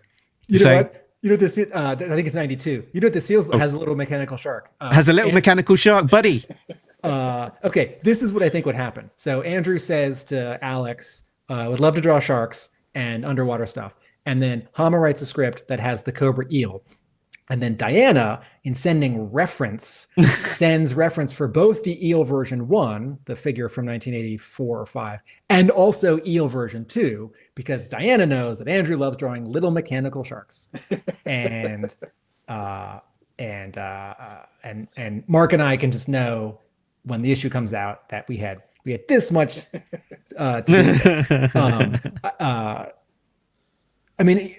You know So- what? You know this. I think it's 92. You know what? This seal has a little mechanical shark. Has a little mechanical shark, buddy. Okay, this is what I think would happen. So Andrew says to Alex, would love to draw sharks and underwater stuff. And then Hama writes a script that has the cobra eel. And then Diana, in sending reference, sends reference for both the eel version 1, the figure from 1984 or 5, and also eel version 2, because Diana knows that Andrew loves drawing little mechanical sharks. And Mark and I can just know when the issue comes out that we had this much to do. I mean,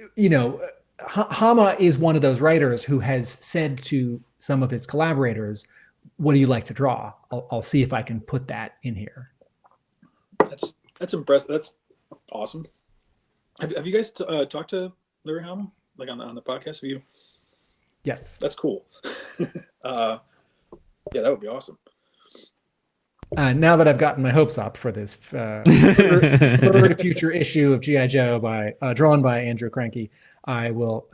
Hama is one of those writers who has said to some of his collaborators, "What do you like to draw?" I'll see if I can put that in here. that's impressive. That's awesome. Have you guys talked to Larry Hama, like on the podcast? Have you? Yes. That's cool. Yeah, that would be awesome. Now that I've gotten my hopes up for this third future issue of G.I. Joe drawn by Andrew Krahnke, I will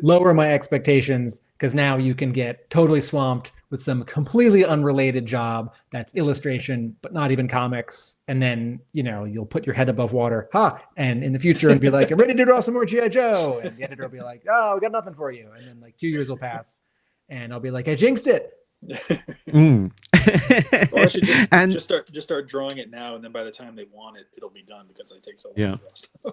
lower my expectations, because now you can get totally swamped with some completely unrelated job that's illustration, but not even comics. And then, you'll put your head above water, and in the future and be like, "I'm ready to draw some more G.I. Joe." And the editor will be like, "Oh, we got nothing for you." And then like 2 years will pass and I'll be like, "I jinxed it." Or I should just start drawing it now, and then by the time they want it, it'll be done, because it takes so long. Yeah. To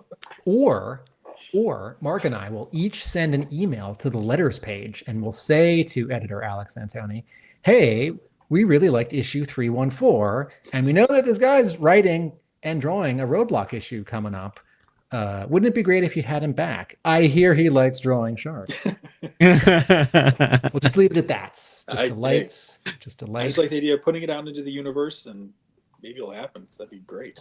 Or Mark and I will each send an email to the letters page, and we'll say to editor Alex Antoni, "Hey, we really liked issue 314, and we know that this guy's writing and drawing a Roadblock issue coming up. Wouldn't it be great if you had him back? I hear he likes drawing sharks." We'll just leave it at that. Just a light. I just like the idea of putting it out into the universe, and maybe it'll happen. So that'd be great.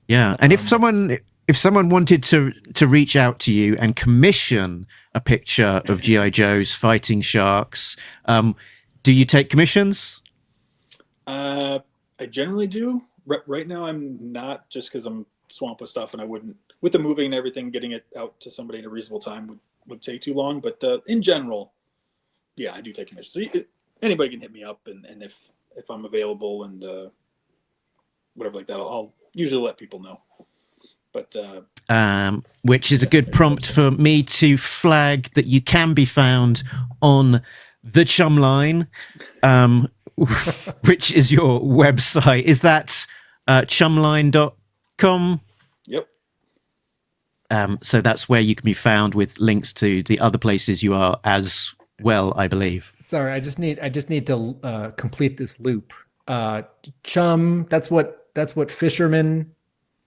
Yeah, and if someone if someone wanted to reach out to you and commission a picture of G.I. Joes fighting sharks, do you take commissions? I generally do. Right now, I'm not, just because I'm swamped with stuff, and I wouldn't, with the moving and everything, getting it out to somebody in a reasonable time would take too long. But in general, yeah, I do take commissions. So anybody can hit me up, and if I'm available and whatever like that, I'll usually let people know. But which is a good prompt for me to flag that you can be found on the Chumline, which is your website. Is that chumline.com? Yep. So that's where you can be found with links to the other places you are as well, I believe. Sorry, I just need to complete this loop. Chum, that's what fishermen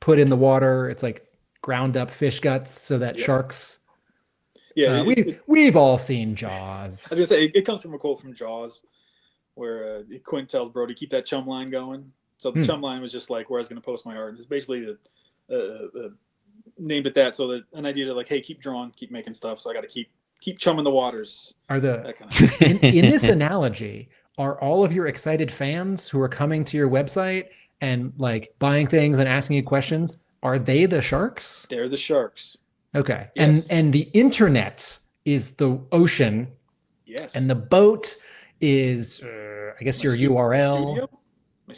put in the water. It's like ground up fish guts so that sharks. Yeah, we've all seen Jaws. I was gonna say it comes from a quote from Jaws, where Quint tells Brody, "Keep that chum line going." So the chum line was just like where I was going to post my art. It's basically named it that, so that an idea to like, hey, keep drawing, keep making stuff. So I got to keep chumming the waters. That kind of in this analogy, are all of your excited fans who are coming to your website and like buying things and asking you questions, are they the sharks? They're the sharks. Okay. Yes. And the internet is the ocean. Yes. And the boat is I guess your URL.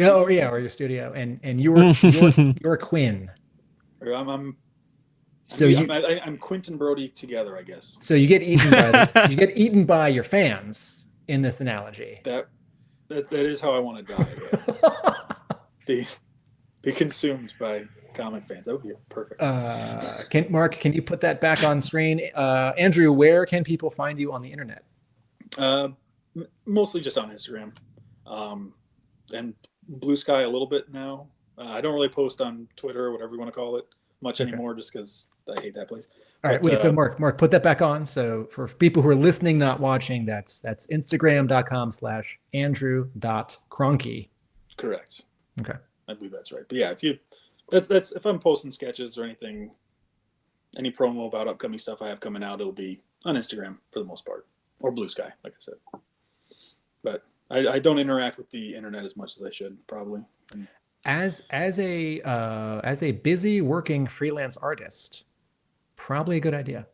Oh yeah, or your studio. And you're Quinn. Or I'm Quint and Brody together, I guess. So you get eaten by your fans in this analogy. That is how I want to die. Yeah. be consumed by comic fans. That would be perfect. Can you put that back on screen? Andrew, where can people find you on the internet? Mostly just on Instagram, and Blue Sky a little bit now. I don't really post on Twitter or whatever you want to call it much anymore, just because I hate that place. All right, wait. So Mark, put that back on. So for people who are listening, not watching, that's Instagram.com/Andrew.Krahnke. Correct. Okay. I believe that's right. But yeah, if I'm posting sketches or anything, any promo about upcoming stuff I have coming out, it'll be on Instagram for the most part, or Blue Sky, like I said. But I don't interact with the internet as much as I should, probably. As a busy working freelance artist, probably a good idea.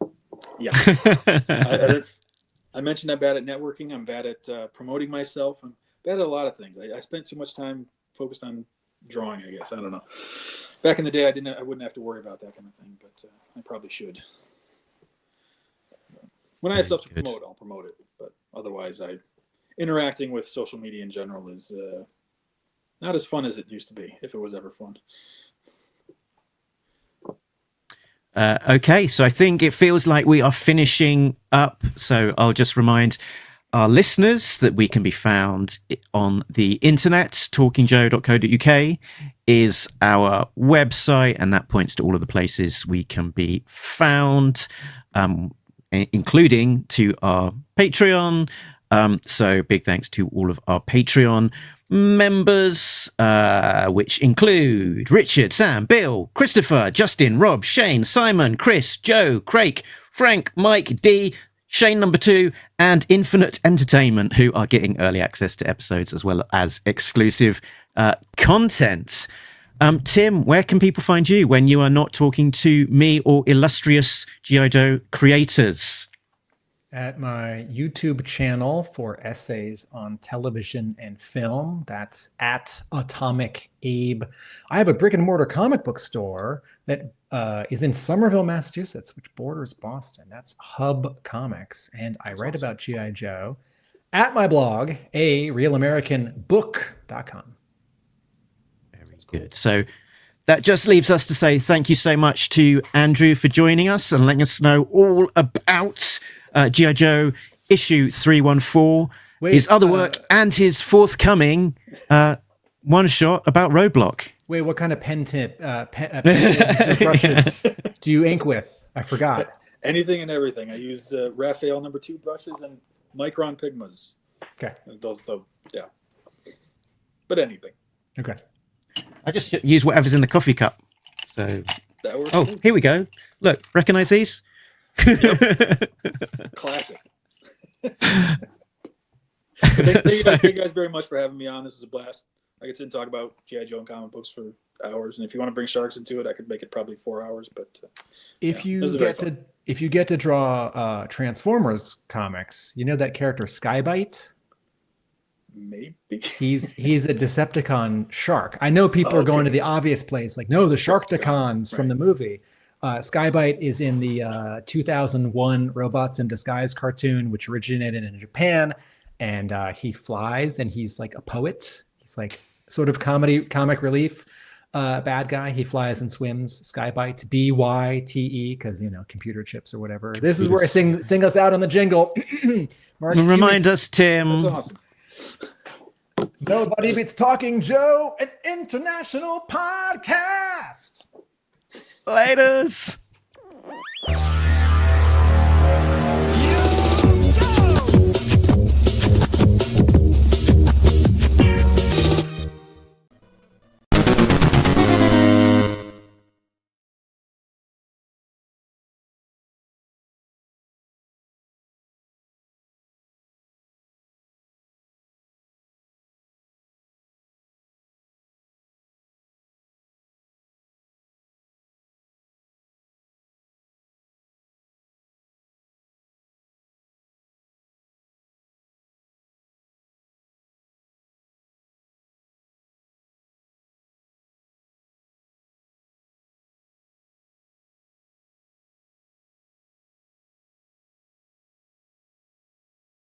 Yeah. I mentioned I'm bad at networking. I'm bad at promoting myself. I'm bad at a lot of things. I spent too much time focused on drawing, I guess. I don't know. Back in the day, I wouldn't have to worry about that kind of thing, but I probably should. When I have stuff to promote, I'll promote it. But otherwise, interacting with social media in general is not as fun as it used to be, if it was ever fun. Okay, so I think it feels like we are finishing up. So I'll just remind our listeners that we can be found on the internet. talkingjoe.co.uk is our website, and that points to all of the places we can be found, including to our Patreon. So big thanks to all of our Patreon members, which include Richard, Sam, Bill, Christopher, Justin, Rob, Shane, Simon, Chris, Joe, Craig, Frank, Mike, D, Shane number 2, and Infinite Entertainment, who are getting early access to episodes as well as exclusive content. Tim, where can people find you when you are not talking to me or illustrious G.I. Joe creators? At my YouTube channel for essays on television and film. That's at Atomic Abe. I have a brick and mortar comic book store that is in Somerville, Massachusetts, which borders Boston. That's Hub Comics. And I write about G.I. Joe at my blog, arealamericanbook.com. Very good. So that just leaves us to say thank you so much to Andrew for joining us and letting us know all about G.I. Joe issue 314, his other work, and his forthcoming one-shot about Roadblock. Wait, what kind of pen tip brushes do you ink with? I forgot. Anything and everything. I use Raphael number 2 brushes and Micron Pigmas. Okay. So, yeah. But anything. Okay. I just use whatever's in the coffee cup. So That works. Oh, too. here we go. Look, recognize these? Classic. Thank you guys very much for having me on. This was a blast. I could sit and talk about G.I. Joe and comic books for hours, and if you want to bring sharks into it, I could make it probably 4 hours. But if you get to draw Transformers comics, you know that character Skybite? Maybe He's a Decepticon shark. I know people are going to the obvious place, like, no, the Sharkticons from the movie. Skybite is in the 2001 Robots in Disguise cartoon, which originated in Japan, and he flies, and he's like a poet. He's like sort of comic relief bad guy. He flies and swims. Skybite, BYTE, because computer chips or whatever. This is where I sing us out on the jingle. Mark, remind us, Tim. That's awesome. Nobody Beats Talking Joe, an international podcast. Laters.